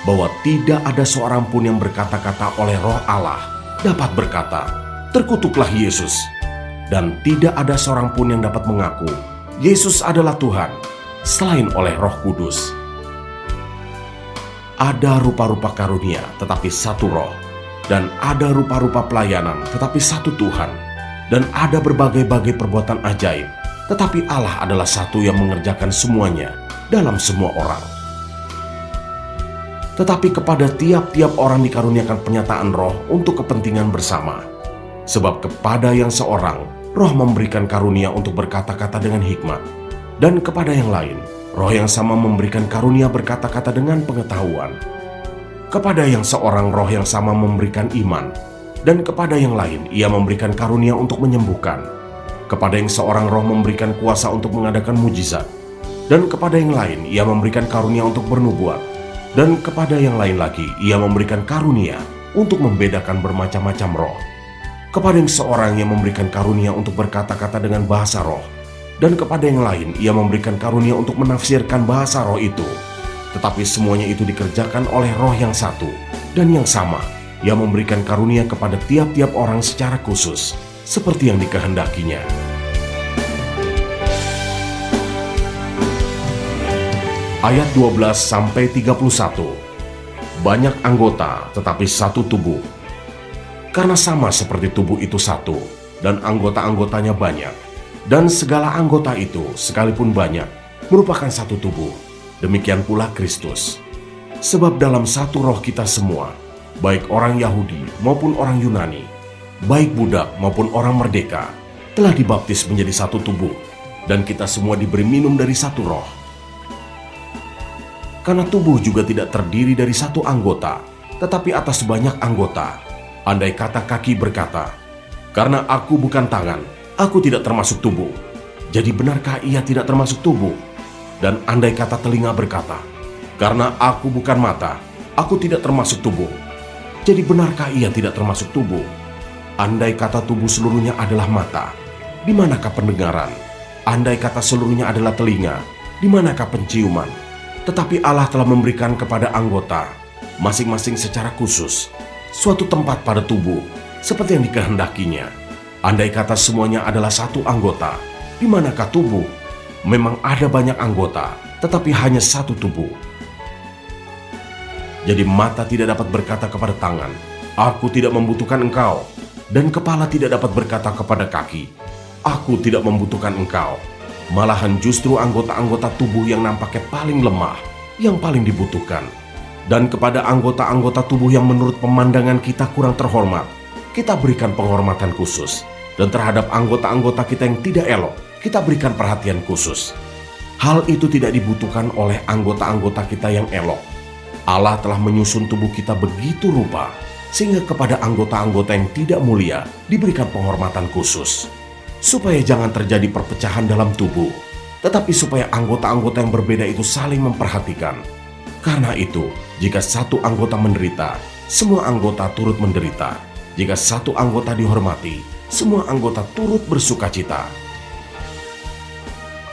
bahwa tidak ada seorang pun yang berkata-kata oleh roh Allah dapat berkata, "Terkutuklah Yesus." Dan tidak ada seorang pun yang dapat mengaku Yesus adalah Tuhan selain oleh Roh Kudus. Ada rupa-rupa karunia tetapi satu roh, dan ada rupa-rupa pelayanan tetapi satu Tuhan, dan ada berbagai-bagai perbuatan ajaib, tetapi Allah adalah satu yang mengerjakan semuanya dalam semua orang. Tetapi kepada tiap-tiap orang dikaruniakan penyataan roh untuk kepentingan bersama. Sebab kepada yang seorang, roh memberikan karunia untuk berkata-kata dengan hikmat, dan kepada yang lain, roh yang sama memberikan karunia berkata-kata dengan pengetahuan. Kepada yang seorang, roh yang sama memberikan iman, dan kepada yang lain, ia memberikan karunia untuk menyembuhkan. Kepada yang seorang, roh memberikan kuasa untuk mengadakan mujizat, dan kepada yang lain, ia memberikan karunia untuk bernubuat, dan kepada yang lain lagi, ia memberikan karunia untuk membedakan bermacam-macam roh. Kepada yang seorang yang memberikan karunia untuk berkata-kata dengan bahasa roh, dan kepada yang lain ia memberikan karunia untuk menafsirkan bahasa roh itu. Tetapi semuanya itu dikerjakan oleh roh yang satu dan yang sama. Ia memberikan karunia kepada tiap-tiap orang secara khusus, seperti yang dikehendakinya. Ayat 12-31. Banyak anggota tetapi satu tubuh. Karena sama seperti tubuh itu satu, dan anggota-anggotanya banyak, dan segala anggota itu sekalipun banyak merupakan satu tubuh. Demikian pula Kristus. Sebab dalam satu roh kita semua, baik orang Yahudi maupun orang Yunani, baik budak maupun orang merdeka, telah dibaptis menjadi satu tubuh, dan kita semua diberi minum dari satu roh. Karena tubuh juga tidak terdiri dari satu anggota, tetapi atas banyak anggota. Andai kata kaki berkata, "Karena aku bukan tangan, aku tidak termasuk tubuh." Jadi benarkah ia tidak termasuk tubuh? Dan andai kata telinga berkata, "Karena aku bukan mata, aku tidak termasuk tubuh." Jadi benarkah ia tidak termasuk tubuh? Andai kata tubuh seluruhnya adalah mata, di manakah pendengaran? Andai kata seluruhnya adalah telinga, di manakah penciuman? Tetapi Allah telah memberikan kepada anggota, masing-masing secara khusus, suatu tempat pada tubuh, seperti yang dikehendakinya. Andai kata semuanya adalah satu anggota, di manakah tubuh? Memang ada banyak anggota, tetapi hanya satu tubuh. Jadi mata tidak dapat berkata kepada tangan, "Aku tidak membutuhkan engkau," dan kepala tidak dapat berkata kepada kaki, "Aku tidak membutuhkan engkau." Malahan justru anggota-anggota tubuh yang nampaknya paling lemah, yang paling dibutuhkan. Dan kepada anggota-anggota tubuh yang menurut pemandangan kita kurang terhormat, kita berikan penghormatan khusus. Dan terhadap anggota-anggota kita yang tidak elok, kita berikan perhatian khusus. Hal itu tidak dibutuhkan oleh anggota-anggota kita yang elok. Allah telah menyusun tubuh kita begitu rupa, sehingga kepada anggota-anggota yang tidak mulia diberikan penghormatan khusus. Supaya jangan terjadi perpecahan dalam tubuh, tetapi supaya anggota-anggota yang berbeda itu saling memperhatikan. Karena itu, jika satu anggota menderita, semua anggota turut menderita. Jika satu anggota dihormati, semua anggota turut bersukacita.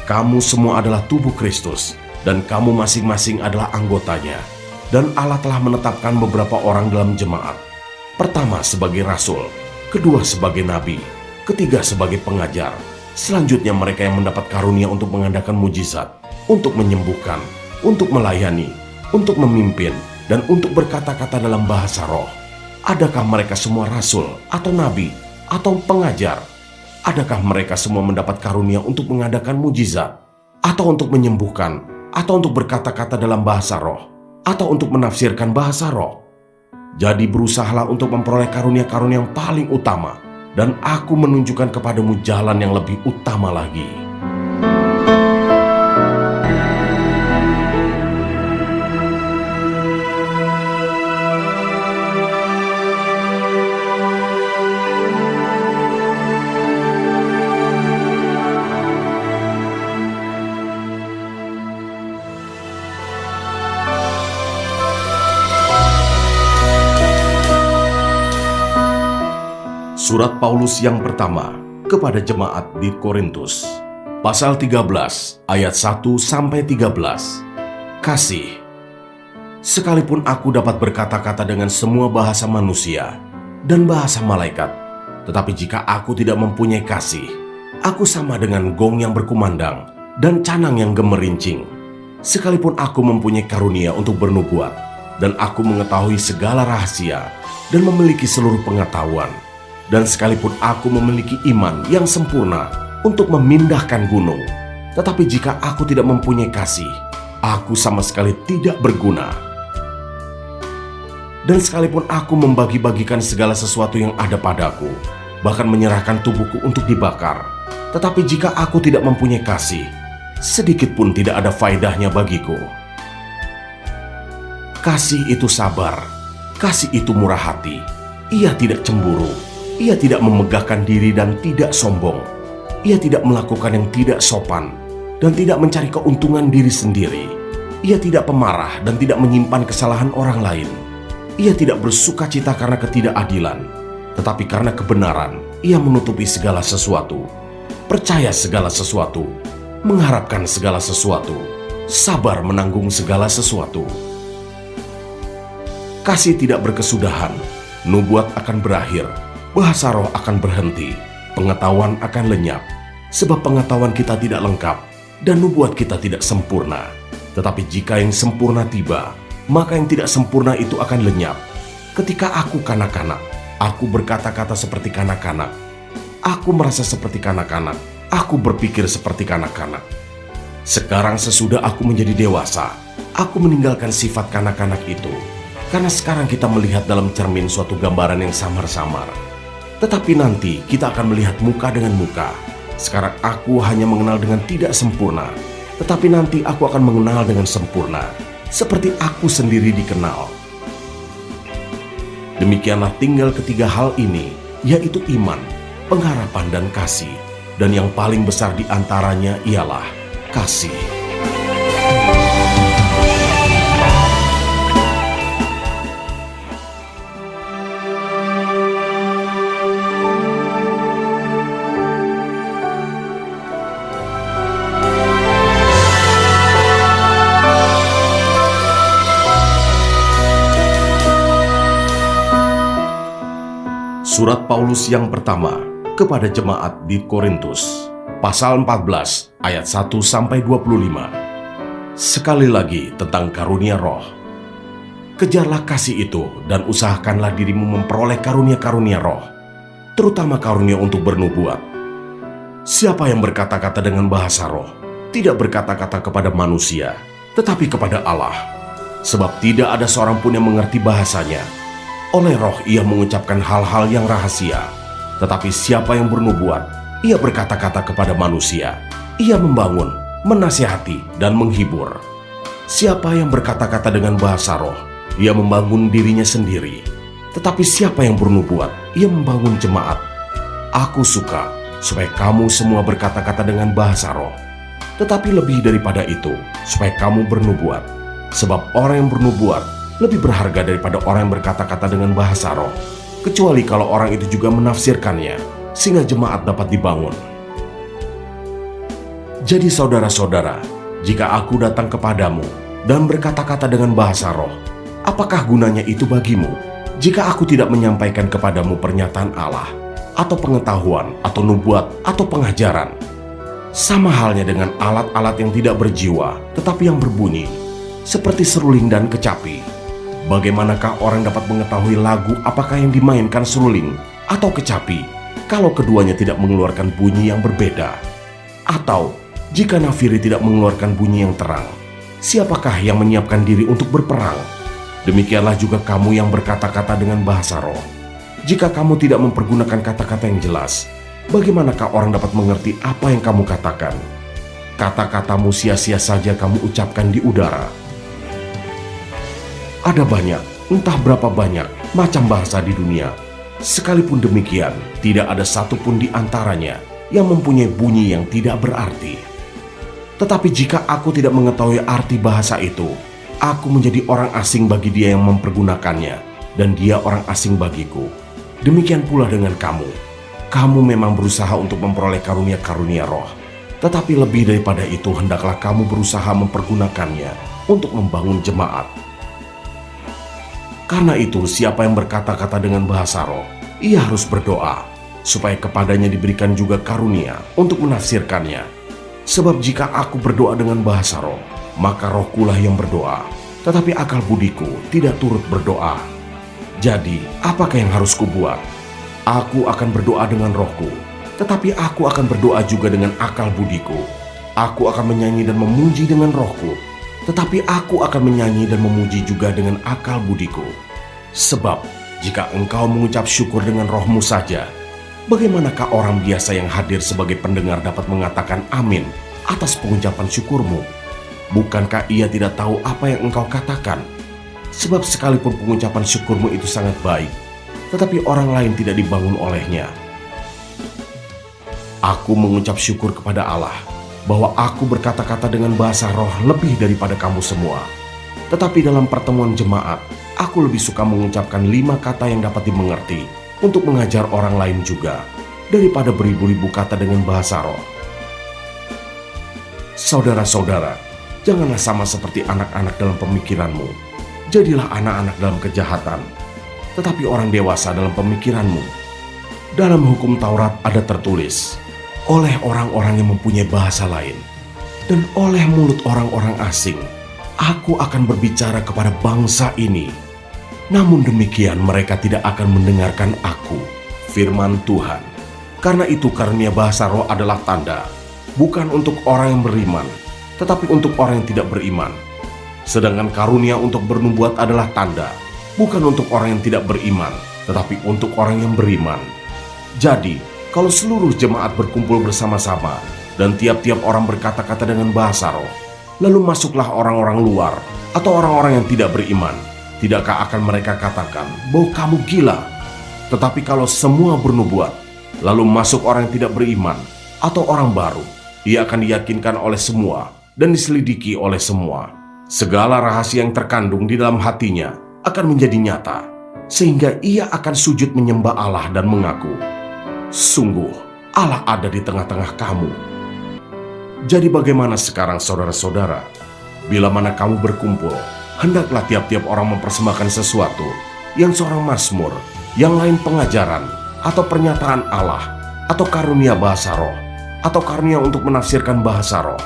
Kamu semua adalah tubuh Kristus, dan kamu masing-masing adalah anggotanya. Dan Allah telah menetapkan beberapa orang dalam jemaat. Pertama sebagai rasul, kedua sebagai nabi, ketiga sebagai pengajar, selanjutnya mereka yang mendapat karunia untuk mengadakan mujizat, untuk menyembuhkan, untuk melayani, untuk memimpin, dan untuk berkata-kata dalam bahasa roh. Adakah mereka semua rasul, atau nabi, atau pengajar? Adakah mereka semua mendapat karunia untuk mengadakan mujizat, atau untuk menyembuhkan, atau untuk berkata-kata dalam bahasa roh, atau untuk menafsirkan bahasa roh? Jadi berusahalah untuk memperoleh karunia-karunia yang paling utama, dan aku menunjukkan kepadamu jalan yang lebih utama lagi. Surat Paulus yang pertama kepada jemaat di Korintus, pasal 13 ayat 1-13. Kasih. Sekalipun aku dapat berkata-kata dengan semua bahasa manusia dan bahasa malaikat, tetapi jika aku tidak mempunyai kasih, aku sama dengan gong yang berkumandang dan canang yang gemerincing. Sekalipun aku mempunyai karunia untuk bernubuat, dan aku mengetahui segala rahasia dan memiliki seluruh pengetahuan, dan sekalipun aku memiliki iman yang sempurna untuk memindahkan gunung, tetapi jika aku tidak mempunyai kasih, aku sama sekali tidak berguna. Dan sekalipun aku membagi-bagikan segala sesuatu yang ada padaku, bahkan menyerahkan tubuhku untuk dibakar, tetapi jika aku tidak mempunyai kasih, sedikit pun tidak ada faedahnya bagiku. Kasih itu sabar, kasih itu murah hati, ia tidak cemburu, ia tidak memegahkan diri dan tidak sombong. Ia tidak melakukan yang tidak sopan dan tidak mencari keuntungan diri sendiri. Ia tidak pemarah dan tidak menyimpan kesalahan orang lain. Ia tidak bersuka cita karena ketidakadilan, tetapi karena kebenaran, ia menutupi segala sesuatu, percaya segala sesuatu, mengharapkan segala sesuatu, sabar menanggung segala sesuatu. Kasih tidak berkesudahan, nubuat akan berakhir, bahasa roh akan berhenti, pengetahuan akan lenyap, sebab pengetahuan kita tidak lengkap dan nubuat kita tidak sempurna. Tetapi jika yang sempurna tiba, maka yang tidak sempurna itu akan lenyap. Ketika aku kanak-kanak, aku berkata-kata seperti kanak-kanak, aku merasa seperti kanak-kanak, aku berpikir seperti kanak-kanak. Sekarang sesudah aku menjadi dewasa, aku meninggalkan sifat kanak-kanak itu, karena sekarang kita melihat dalam cermin suatu gambaran yang samar-samar. Tetapi nanti kita akan melihat muka dengan muka. Sekarang aku hanya mengenal dengan tidak sempurna, tetapi nanti aku akan mengenal dengan sempurna, seperti aku sendiri dikenal. Demikianlah tinggal ketiga hal ini, yaitu iman, pengharapan, dan kasih. Dan yang paling besar di antaranya ialah kasih. Surat Paulus yang pertama kepada jemaat di Korintus, pasal 14 ayat 1-25. Sekali lagi tentang karunia roh. Kejarlah kasih itu dan usahakanlah dirimu memperoleh karunia-karunia roh, terutama karunia untuk bernubuat. Siapa yang berkata-kata dengan bahasa roh, tidak berkata-kata kepada manusia, tetapi kepada Allah. Sebab tidak ada seorang pun yang mengerti bahasanya. Oleh roh ia mengucapkan hal-hal yang rahasia. Tetapi siapa yang bernubuat, ia berkata-kata kepada manusia. Ia membangun, menasihati, dan menghibur. Siapa yang berkata-kata dengan bahasa roh, ia membangun dirinya sendiri. Tetapi siapa yang bernubuat, ia membangun jemaat. Aku suka supaya kamu semua berkata-kata dengan bahasa roh. Tetapi lebih daripada itu, supaya kamu bernubuat. Sebab orang yang bernubuat lebih berharga daripada orang yang berkata-kata dengan bahasa roh, kecuali kalau orang itu juga menafsirkannya, sehingga jemaat dapat dibangun. Jadi saudara-saudara, jika aku datang kepadamu dan berkata-kata dengan bahasa roh, apakah gunanya itu bagimu? Jika aku tidak menyampaikan kepadamu pernyataan Allah, atau pengetahuan, atau nubuat, atau pengajaran, sama halnya dengan alat-alat yang tidak berjiwa, tetapi yang berbunyi, seperti seruling dan kecapi. Bagaimanakah orang dapat mengetahui lagu apakah yang dimainkan seruling atau kecapi kalau keduanya tidak mengeluarkan bunyi yang berbeda? Atau jika nafiri tidak mengeluarkan bunyi yang terang, siapakah yang menyiapkan diri untuk berperang? Demikianlah juga kamu yang berkata-kata dengan bahasa roh. Jika kamu tidak mempergunakan kata-kata yang jelas, bagaimanakah orang dapat mengerti apa yang kamu katakan? Kata-katamu sia-sia saja kamu ucapkan di udara. Ada banyak, entah berapa banyak, macam bahasa di dunia. Sekalipun demikian, tidak ada satupun di antaranya yang mempunyai bunyi yang tidak berarti. Tetapi jika aku tidak mengetahui arti bahasa itu, aku menjadi orang asing bagi dia yang mempergunakannya, dan dia orang asing bagiku. Demikian pula dengan kamu. Kamu memang berusaha untuk memperoleh karunia-karunia roh. Tetapi lebih daripada itu, hendaklah kamu berusaha mempergunakannya untuk membangun jemaat. Karena itu, siapa yang berkata-kata dengan bahasa roh, ia harus berdoa, supaya kepadanya diberikan juga karunia untuk menafsirkannya. Sebab jika aku berdoa dengan bahasa roh, maka rohkulah yang berdoa, tetapi akal budiku tidak turut berdoa. Jadi, apakah yang harus kubuat? Aku akan berdoa dengan rohku, tetapi aku akan berdoa juga dengan akal budiku. Aku akan menyanyi dan memuji dengan rohku, tetapi aku akan menyanyi dan memuji juga dengan akal budiku. Sebab jika engkau mengucap syukur dengan rohmu saja, bagaimanakah orang biasa yang hadir sebagai pendengar dapat mengatakan amin atas pengucapan syukurmu? Bukankah ia tidak tahu apa yang engkau katakan? Sebab sekalipun pengucapan syukurmu itu sangat baik, tetapi orang lain tidak dibangun olehnya. Aku mengucap syukur kepada Allah bahwa aku berkata-kata dengan bahasa roh lebih daripada kamu semua. Tetapi dalam pertemuan jemaat, Aku lebih suka mengucapkan 5 kata yang dapat dimengerti untuk mengajar orang lain juga, daripada beribu-ribu kata dengan bahasa roh. Saudara-saudara, janganlah sama seperti anak-anak dalam pemikiranmu. Jadilah anak-anak dalam kejahatan, tetapi orang dewasa dalam pemikiranmu. Dalam hukum Taurat ada tertulis, oleh orang-orang yang mempunyai bahasa lain, dan oleh mulut orang-orang asing, aku akan berbicara kepada bangsa ini. Namun demikian mereka tidak akan mendengarkan aku, firman Tuhan. Karena itu karunia bahasa roh adalah tanda, bukan untuk orang yang beriman, tetapi untuk orang yang tidak beriman. Sedangkan karunia untuk bernubuat adalah tanda, bukan untuk orang yang tidak beriman, tetapi untuk orang yang beriman. Jadi, kalau seluruh jemaat berkumpul bersama-sama, dan tiap-tiap orang berkata-kata dengan bahasa roh, lalu masuklah orang-orang luar, atau orang-orang yang tidak beriman, tidakkah akan mereka katakan bahwa kamu gila? Tetapi kalau semua bernubuat, lalu masuk orang yang tidak beriman, atau orang baru, ia akan diyakinkan oleh semua, dan diselidiki oleh semua. Segala rahasia yang terkandung di dalam hatinya akan menjadi nyata, sehingga ia akan sujud menyembah Allah dan mengaku, sungguh Allah ada di tengah-tengah kamu. Jadi bagaimana sekarang saudara-saudara? Bila mana kamu berkumpul, hendaklah tiap-tiap orang mempersembahkan sesuatu, yang seorang mazmur, yang lain pengajaran, atau pernyataan Allah, atau karunia bahasa roh, atau karunia untuk menafsirkan bahasa roh.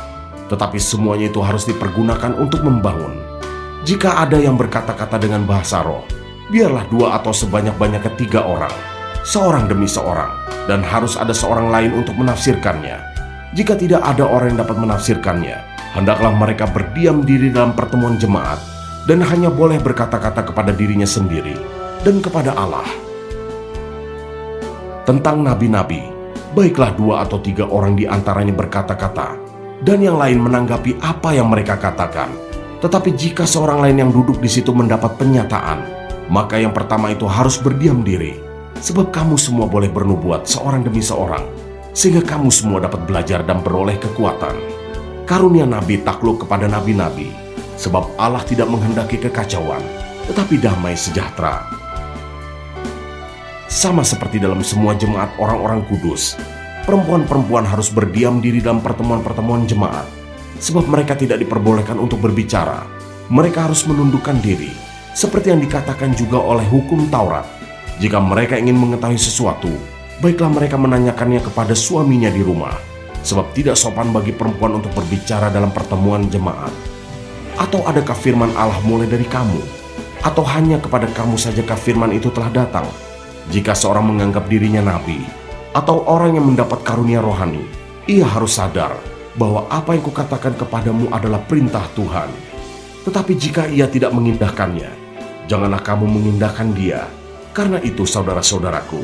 Tetapi semuanya itu harus dipergunakan untuk membangun. Jika ada yang berkata-kata dengan bahasa roh, biarlah 2 atau sebanyak-banyaknya 3 orang, seorang demi seorang, dan harus ada seorang lain untuk menafsirkannya. Jika tidak ada orang yang dapat menafsirkannya, hendaklah mereka berdiam diri dalam pertemuan jemaat, dan hanya boleh berkata-kata kepada dirinya sendiri dan kepada Allah. Tentang nabi-nabi, baiklah 2 atau 3 orang di antaranya berkata-kata, dan yang lain menanggapi apa yang mereka katakan. Tetapi jika seorang lain yang duduk di situ mendapat penyataan, maka yang pertama itu harus berdiam diri, sebab kamu semua boleh bernubuat seorang demi seorang, sehingga kamu semua dapat belajar dan beroleh kekuatan. Karunia nabi takluk kepada nabi-nabi, sebab Allah tidak menghendaki kekacauan, tetapi damai sejahtera. Sama seperti dalam semua jemaat orang-orang kudus, perempuan-perempuan harus berdiam diri dalam pertemuan-pertemuan jemaat, sebab mereka tidak diperbolehkan untuk berbicara. Mereka harus menundukkan diri, seperti yang dikatakan juga oleh hukum Taurat. Jika mereka ingin mengetahui sesuatu, baiklah mereka menanyakannya kepada suaminya di rumah, sebab tidak sopan bagi perempuan untuk berbicara dalam pertemuan jemaat. Atau adakah firman Allah mulai dari kamu? Atau hanya kepada kamu sajakah firman itu telah datang? Jika seorang menganggap dirinya nabi, atau orang yang mendapat karunia rohani, ia harus sadar bahwa apa yang kukatakan kepadamu adalah perintah Tuhan. Tetapi jika ia tidak mengindahkannya, janganlah kamu mengindahkan dia. Karena itu saudara-saudaraku,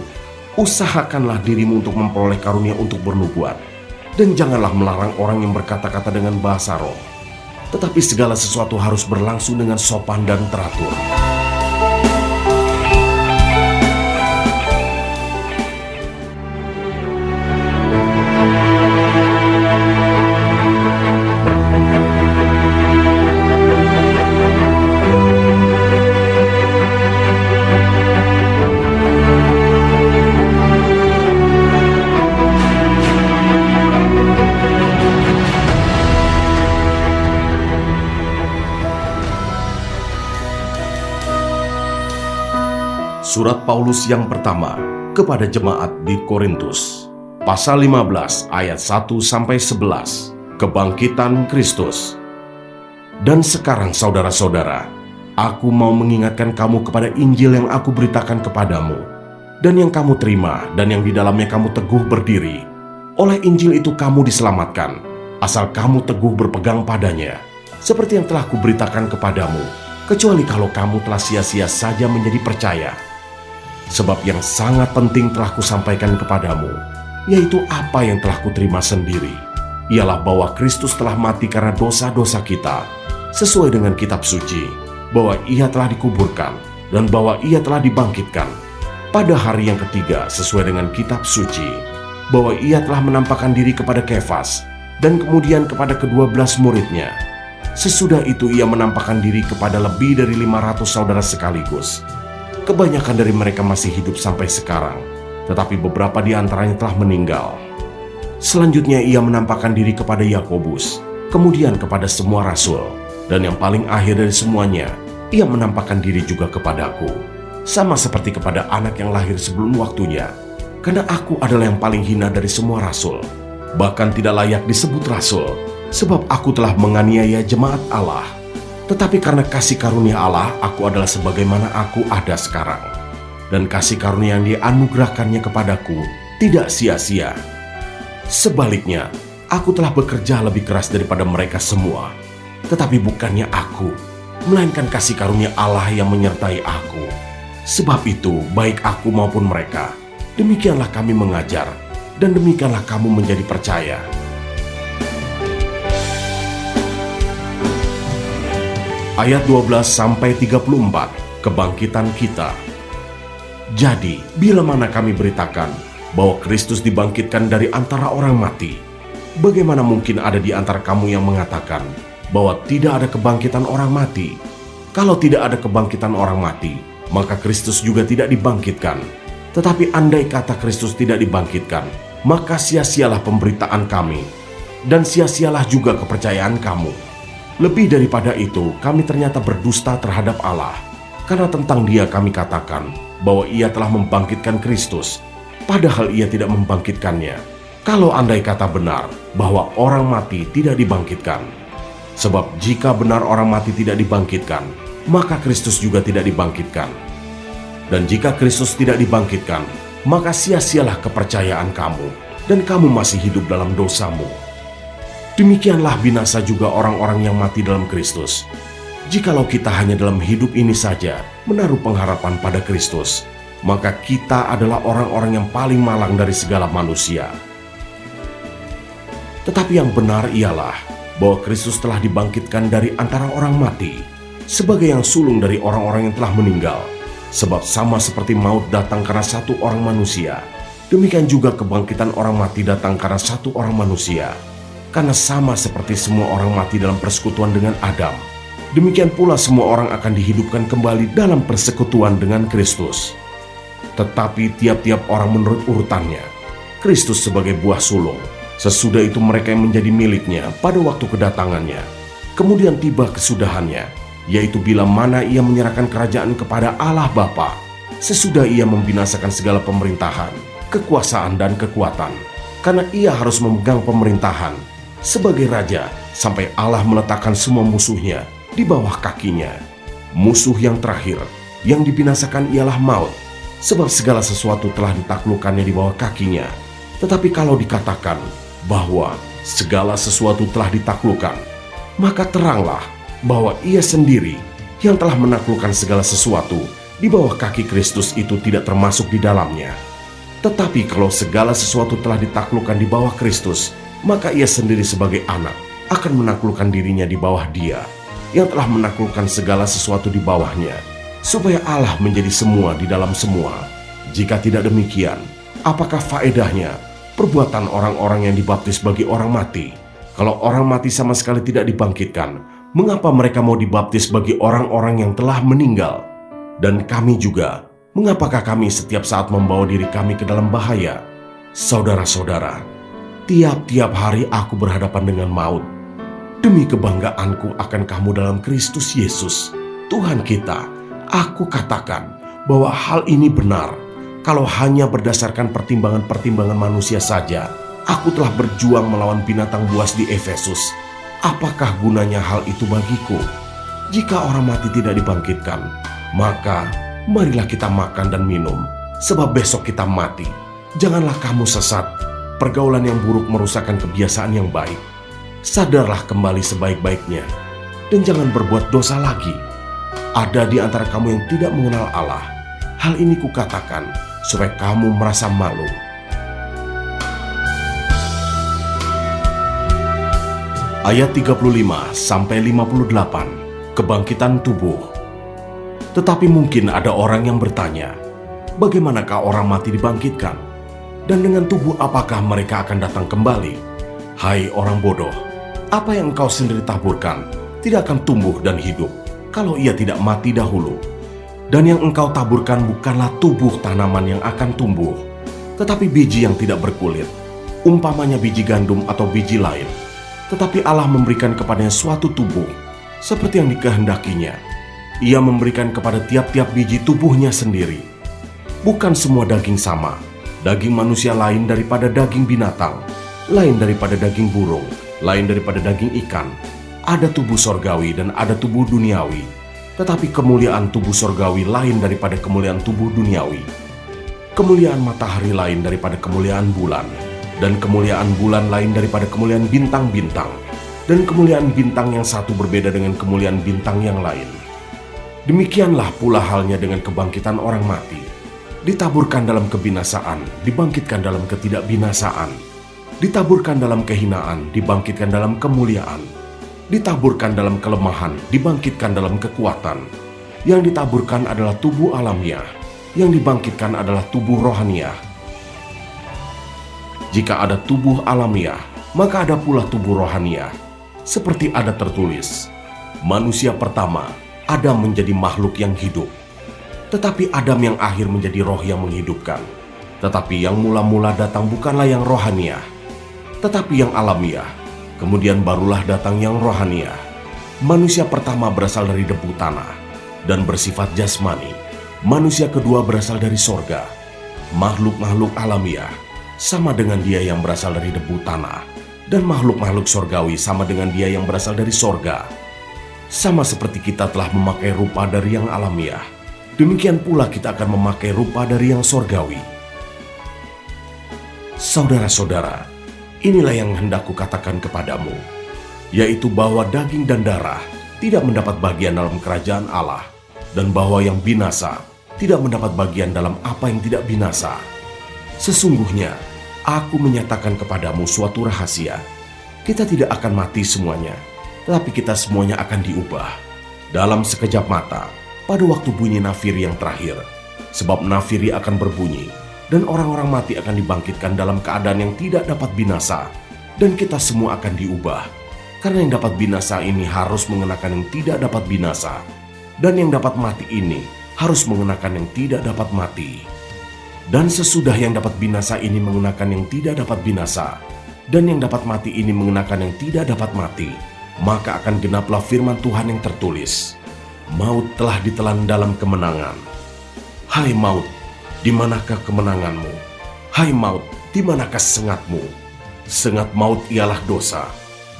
usahakanlah dirimu untuk memperoleh karunia untuk bernubuat, dan janganlah melarang orang yang berkata-kata dengan bahasa roh. Tetapi segala sesuatu harus berlangsung dengan sopan dan teratur. Surat Paulus yang pertama kepada jemaat di Korintus, pasal 15 ayat 1-11, kebangkitan Kristus. Dan sekarang saudara-saudara, aku mau mengingatkan kamu kepada Injil yang aku beritakan kepadamu, dan yang kamu terima, dan yang di dalamnya kamu teguh berdiri. Oleh Injil itu kamu diselamatkan, asal kamu teguh berpegang padanya, seperti yang telah kuberitakan kepadamu, kecuali kalau kamu telah sia-sia saja menjadi percaya. Sebab yang sangat penting telah kusampaikan kepadamu, yaitu apa yang telah kuterima sendiri, ialah bahwa Kristus telah mati karena dosa-dosa kita, sesuai dengan kitab suci, bahwa ia telah dikuburkan, dan bahwa ia telah dibangkitkan pada hari yang ketiga sesuai dengan kitab suci, bahwa ia telah menampakkan diri kepada Kefas, dan kemudian kepada ke-12 muridnya. Sesudah itu ia menampakkan diri kepada lebih dari 500 saudara sekaligus. Kebanyakan dari mereka masih hidup sampai sekarang, tetapi beberapa di antaranya telah meninggal. Selanjutnya ia menampakkan diri kepada Yakobus, kemudian kepada semua rasul, dan yang paling akhir dari semuanya, ia menampakkan diri juga kepadaku, sama seperti kepada anak yang lahir sebelum waktunya, karena aku adalah yang paling hina dari semua rasul, bahkan tidak layak disebut rasul, sebab aku telah menganiaya jemaat Allah. Tetapi karena kasih karunia Allah, aku adalah sebagaimana aku ada sekarang. Dan kasih karunia yang dianugerahkannya kepadaku tidak sia-sia. Sebaliknya, aku telah bekerja lebih keras daripada mereka semua. Tetapi bukannya aku, melainkan kasih karunia Allah yang menyertai aku. Sebab itu, baik aku maupun mereka, demikianlah kami mengajar, dan demikianlah kamu menjadi percaya. Ayat 12-34, kebangkitan kita. Jadi, bila mana kami beritakan bahwa Kristus dibangkitkan dari antara orang mati, bagaimana mungkin ada di antara kamu yang mengatakan bahwa tidak ada kebangkitan orang mati? Kalau tidak ada kebangkitan orang mati, maka Kristus juga tidak dibangkitkan. Tetapi andai kata Kristus tidak dibangkitkan, maka sia-sialah pemberitaan kami, dan sia-sialah juga kepercayaan kamu. Lebih daripada itu, kami ternyata berdusta terhadap Allah, karena tentang Dia kami katakan bahwa Ia telah membangkitkan Kristus, padahal Ia tidak membangkitkannya. Kalau andai kata benar bahwa orang mati tidak dibangkitkan. Sebab jika benar orang mati tidak dibangkitkan, maka Kristus juga tidak dibangkitkan. Dan jika Kristus tidak dibangkitkan, maka sia-sialah kepercayaan kamu, dan kamu masih hidup dalam dosamu. Demikianlah binasa juga orang-orang yang mati dalam Kristus. Jikalau kita hanya dalam hidup ini saja menaruh pengharapan pada Kristus, maka kita adalah orang-orang yang paling malang dari segala manusia. Tetapi yang benar ialah bahwa Kristus telah dibangkitkan dari antara orang mati, sebagai yang sulung dari orang-orang yang telah meninggal. Sebab sama seperti maut datang karena satu orang manusia, demikian juga kebangkitan orang mati datang karena satu orang manusia. Karena sama seperti semua orang mati dalam persekutuan dengan Adam, demikian pula semua orang akan dihidupkan kembali dalam persekutuan dengan Kristus. Tetapi tiap-tiap orang menurut urutannya, Kristus sebagai buah sulung, sesudah itu mereka yang menjadi miliknya pada waktu kedatangannya. Kemudian tiba kesudahannya, yaitu bila mana ia menyerahkan kerajaan kepada Allah Bapa, sesudah ia membinasakan segala pemerintahan, kekuasaan dan kekuatan, karena ia harus memegang pemerintahan sebagai raja sampai Allah meletakkan semua musuhnya di bawah kakinya. Musuh yang terakhir yang dibinasakan ialah maut, sebab segala sesuatu telah ditaklukkannya di bawah kakinya. Tetapi kalau dikatakan bahwa segala sesuatu telah ditaklukkan, maka teranglah bahwa ia sendiri yang telah menaklukkan segala sesuatu di bawah kaki Kristus itu tidak termasuk di dalamnya. Tetapi kalau segala sesuatu telah ditaklukkan di bawah Kristus, maka ia sendiri sebagai anak akan menaklukkan dirinya di bawah Dia yang telah menaklukkan segala sesuatu di bawahnya, supaya Allah menjadi semua di dalam semua. Jika tidak demikian, apakah faedahnya perbuatan orang-orang yang dibaptis bagi orang mati? Kalau orang mati sama sekali tidak dibangkitkan, mengapa mereka mau dibaptis bagi orang-orang yang telah meninggal? Dan kami juga, mengapakah kami setiap saat membawa diri kami ke dalam bahaya? Saudara-saudara, tiap-tiap hari aku berhadapan dengan maut, demi kebanggaanku akan kamu dalam Kristus Yesus, Tuhan kita. Aku katakan bahwa hal ini benar. Kalau hanya berdasarkan pertimbangan-pertimbangan manusia saja, aku telah berjuang melawan binatang buas di Efesus. Apakah gunanya hal itu bagiku? Jika orang mati tidak dibangkitkan, maka marilah kita makan dan minum, sebab besok kita mati. Janganlah kamu sesat. Pergaulan yang buruk merusakkan kebiasaan yang baik. Sadarlah kembali sebaik-baiknya, dan jangan berbuat dosa lagi. Ada di antara kamu yang tidak mengenal Allah. Hal ini kukatakan supaya kamu merasa malu. Ayat 35-58, kebangkitan tubuh. Tetapi mungkin ada orang yang bertanya, bagaimanakah orang mati dibangkitkan? Dan dengan tubuh apakah mereka akan datang kembali? Hai orang bodoh, apa yang engkau sendiri taburkan tidak akan tumbuh dan hidup kalau ia tidak mati dahulu. Dan yang engkau taburkan bukanlah tubuh tanaman yang akan tumbuh, tetapi biji yang tidak berkulit, umpamanya biji gandum atau biji lain. Tetapi Allah memberikan kepadanya suatu tubuh, seperti yang dikehendakinya. Ia memberikan kepada tiap-tiap biji tubuhnya sendiri. Bukan semua daging sama. Daging manusia lain daripada daging binatang, lain daripada daging burung, lain daripada daging ikan. Ada tubuh sorgawi dan ada tubuh duniawi. Tetapi kemuliaan tubuh sorgawi lain daripada kemuliaan tubuh duniawi. Kemuliaan matahari lain daripada kemuliaan bulan, dan kemuliaan bulan lain daripada kemuliaan bintang-bintang, dan kemuliaan bintang yang satu berbeda dengan kemuliaan bintang yang lain. Demikianlah pula halnya dengan kebangkitan orang mati. Ditaburkan dalam kebinasaan, dibangkitkan dalam ketidakbinasaan. Ditaburkan dalam kehinaan, dibangkitkan dalam kemuliaan. Ditaburkan dalam kelemahan, dibangkitkan dalam kekuatan. Yang ditaburkan adalah tubuh alamiah, yang dibangkitkan adalah tubuh rohaniah. Jika ada tubuh alamiah, maka ada pula tubuh rohaniah. Seperti ada tertulis, manusia pertama, Adam menjadi makhluk yang hidup. Tetapi Adam yang akhir menjadi roh yang menghidupkan. Tetapi yang mula-mula datang bukanlah yang rohaniah, tetapi yang alamiah. Kemudian barulah datang yang rohaniah. Manusia pertama berasal dari debu tanah dan bersifat jasmani. Manusia kedua berasal dari sorga. Makhluk-makhluk alamiah sama dengan dia yang berasal dari debu tanah, dan makhluk-makhluk sorgawi sama dengan dia yang berasal dari sorga. Sama seperti kita telah memakai rupa dari yang alamiah, demikian pula kita akan memakai rupa dari yang sorgawi. Saudara-saudara, inilah yang hendak kukatakan kepadamu, yaitu bahwa daging dan darah tidak mendapat bagian dalam kerajaan Allah, dan bahwa yang binasa tidak mendapat bagian dalam apa yang tidak binasa. Sesungguhnya, aku menyatakan kepadamu suatu rahasia. Kita tidak akan mati semuanya, tetapi kita semuanya akan diubah dalam sekejap mata, pada waktu bunyi nafiri yang terakhir. Sebab nafiri akan berbunyi, dan orang-orang mati akan dibangkitkan dalam keadaan yang tidak dapat binasa, dan kita semua akan diubah. Karena yang dapat binasa ini harus mengenakan yang tidak dapat binasa, dan yang dapat mati ini harus mengenakan yang tidak dapat mati. Dan sesudah yang dapat binasa ini mengenakan yang tidak dapat binasa, dan yang dapat mati ini mengenakan yang tidak dapat mati, maka akan genaplah firman Tuhan yang tertulis, maut telah ditelan dalam kemenangan. Hai maut, di manakah kemenanganmu? Hai maut, di manakah sengatmu? Sengat maut ialah dosa,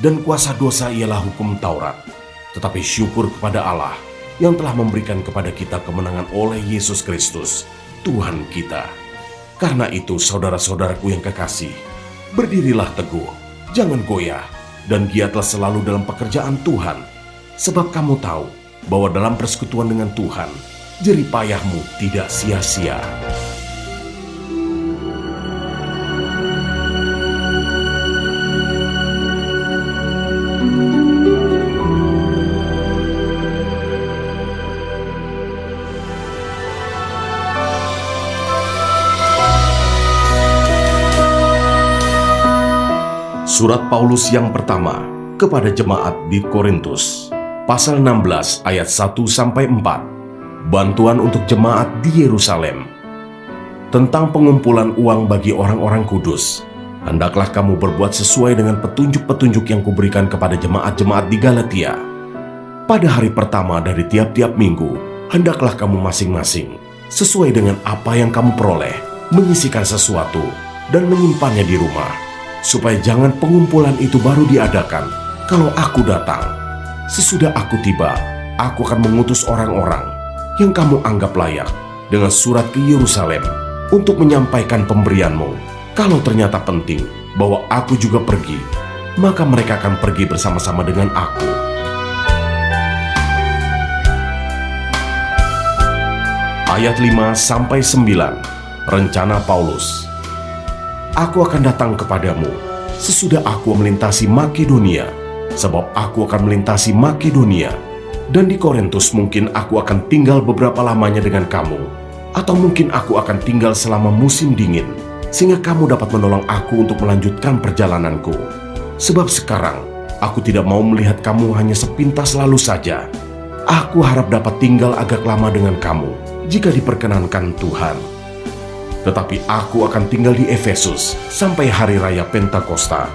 dan kuasa dosa ialah hukum Taurat. Tetapi syukur kepada Allah yang telah memberikan kepada kita kemenangan oleh Yesus Kristus, Tuhan kita. Karena itu, saudara-saudaraku yang kekasih, berdirilah teguh, jangan goyah, dan giatlah selalu dalam pekerjaan Tuhan. Sebab kamu tahu bahwa dalam persekutuan dengan Tuhan, jerih payahmu tidak sia-sia. Surat Paulus yang pertama kepada jemaat di Korintus, pasal 16 ayat 1-4. Bantuan untuk jemaat di Yerusalem. Tentang pengumpulan uang bagi orang-orang kudus, hendaklah kamu berbuat sesuai dengan petunjuk-petunjuk yang kuberikan kepada jemaat-jemaat di Galatia. Pada hari pertama dari tiap-tiap minggu, hendaklah kamu masing-masing, sesuai dengan apa yang kamu peroleh, menyisihkan sesuatu dan menyimpannya di rumah, supaya jangan pengumpulan itu baru diadakan kalau aku datang. Sesudah aku tiba, aku akan mengutus orang-orang yang kamu anggap layak dengan surat ke Yerusalem untuk menyampaikan pemberianmu. Kalau ternyata penting bahwa aku juga pergi, maka mereka akan pergi bersama-sama dengan aku. Ayat 5-9, rencana Paulus. Aku akan datang kepadamu sesudah aku melintasi Makedonia, sebab aku akan melintasi Makedonia. Dan di Korintus mungkin aku akan tinggal beberapa lamanya dengan kamu, atau mungkin aku akan tinggal selama musim dingin, sehingga kamu dapat menolong aku untuk melanjutkan perjalananku. Sebab sekarang Aku tidak mau melihat kamu hanya sepintas lalu saja. Aku harap dapat tinggal agak lama dengan kamu, jika diperkenankan Tuhan. Tetapi aku akan tinggal di Efesus sampai hari raya Pentakosta,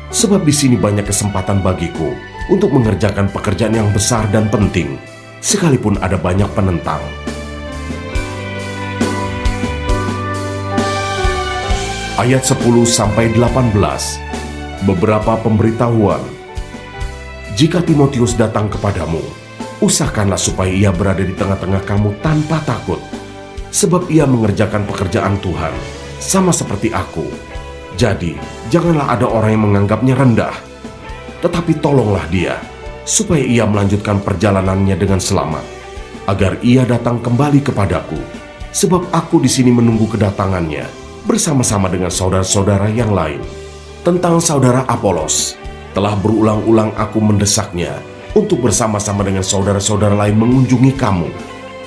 sebab di sini banyak kesempatan bagiku untuk mengerjakan pekerjaan yang besar dan penting, sekalipun ada banyak penentang. Ayat 10-18, beberapa pemberitahuan. Jika Timotius datang kepadamu, usahakanlah supaya ia berada di tengah-tengah kamu tanpa takut, sebab ia mengerjakan pekerjaan Tuhan, sama seperti aku. Jadi, janganlah ada orang yang menganggapnya rendah, tetapi tolonglah dia, supaya ia melanjutkan perjalanannya dengan selamat, agar ia datang kembali kepadaku, sebab aku di sini menunggu kedatangannya, bersama-sama dengan saudara-saudara yang lain. Tentang saudara Apolos, telah berulang-ulang aku mendesaknya untuk bersama-sama dengan saudara-saudara lain mengunjungi kamu,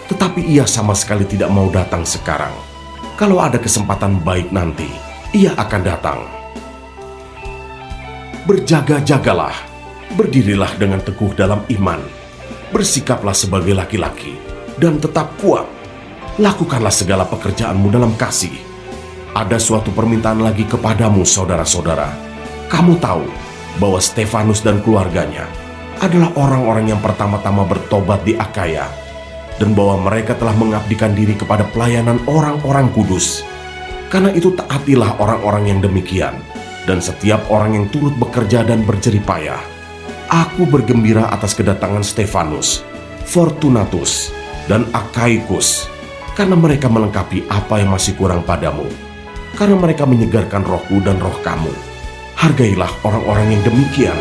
tetapi ia sama sekali tidak mau datang sekarang. Kalau ada kesempatan baik nanti, ia akan datang. Berjaga-jagalah, berdirilah dengan teguh dalam iman, bersikaplah sebagai laki-laki, dan tetap kuat. Lakukanlah segala pekerjaanmu dalam kasih. Ada suatu permintaan lagi kepadamu, saudara-saudara. Kamu tahu bahwa Stefanus dan keluarganya adalah orang-orang yang pertama-tama bertobat di Akaya, dan bahwa mereka telah mengabdikan diri kepada pelayanan orang-orang kudus. Karena itu taatilah orang-orang yang demikian, dan setiap orang yang turut bekerja dan berjerih payah. Aku bergembira atas kedatangan Stefanus, Fortunatus, dan Akaikus, karena mereka melengkapi apa yang masih kurang padamu. Karena mereka menyegarkan rohku dan roh kamu. Hargailah orang-orang yang demikian.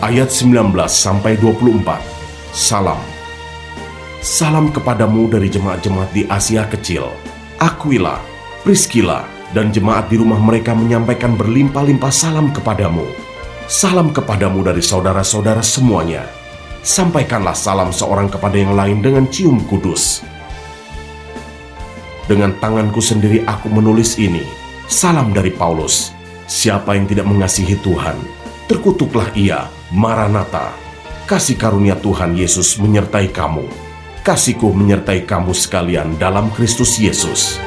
Ayat 19-24. Salam. Salam kepadamu dari jemaat-jemaat di Asia Kecil. Aquila, Priscilla, dan jemaat di rumah mereka menyampaikan berlimpah-limpah salam kepadamu. Salam kepadamu dari saudara-saudara semuanya. Sampaikanlah salam seorang kepada yang lain dengan cium kudus. Dengan tanganku sendiri aku menulis ini. Salam dari Paulus. Siapa yang tidak mengasihi Tuhan, terkutuklah ia. Maranatha. Kasih karunia Tuhan Yesus menyertai kamu. Kasihku menyertai kamu sekalian dalam Kristus Yesus.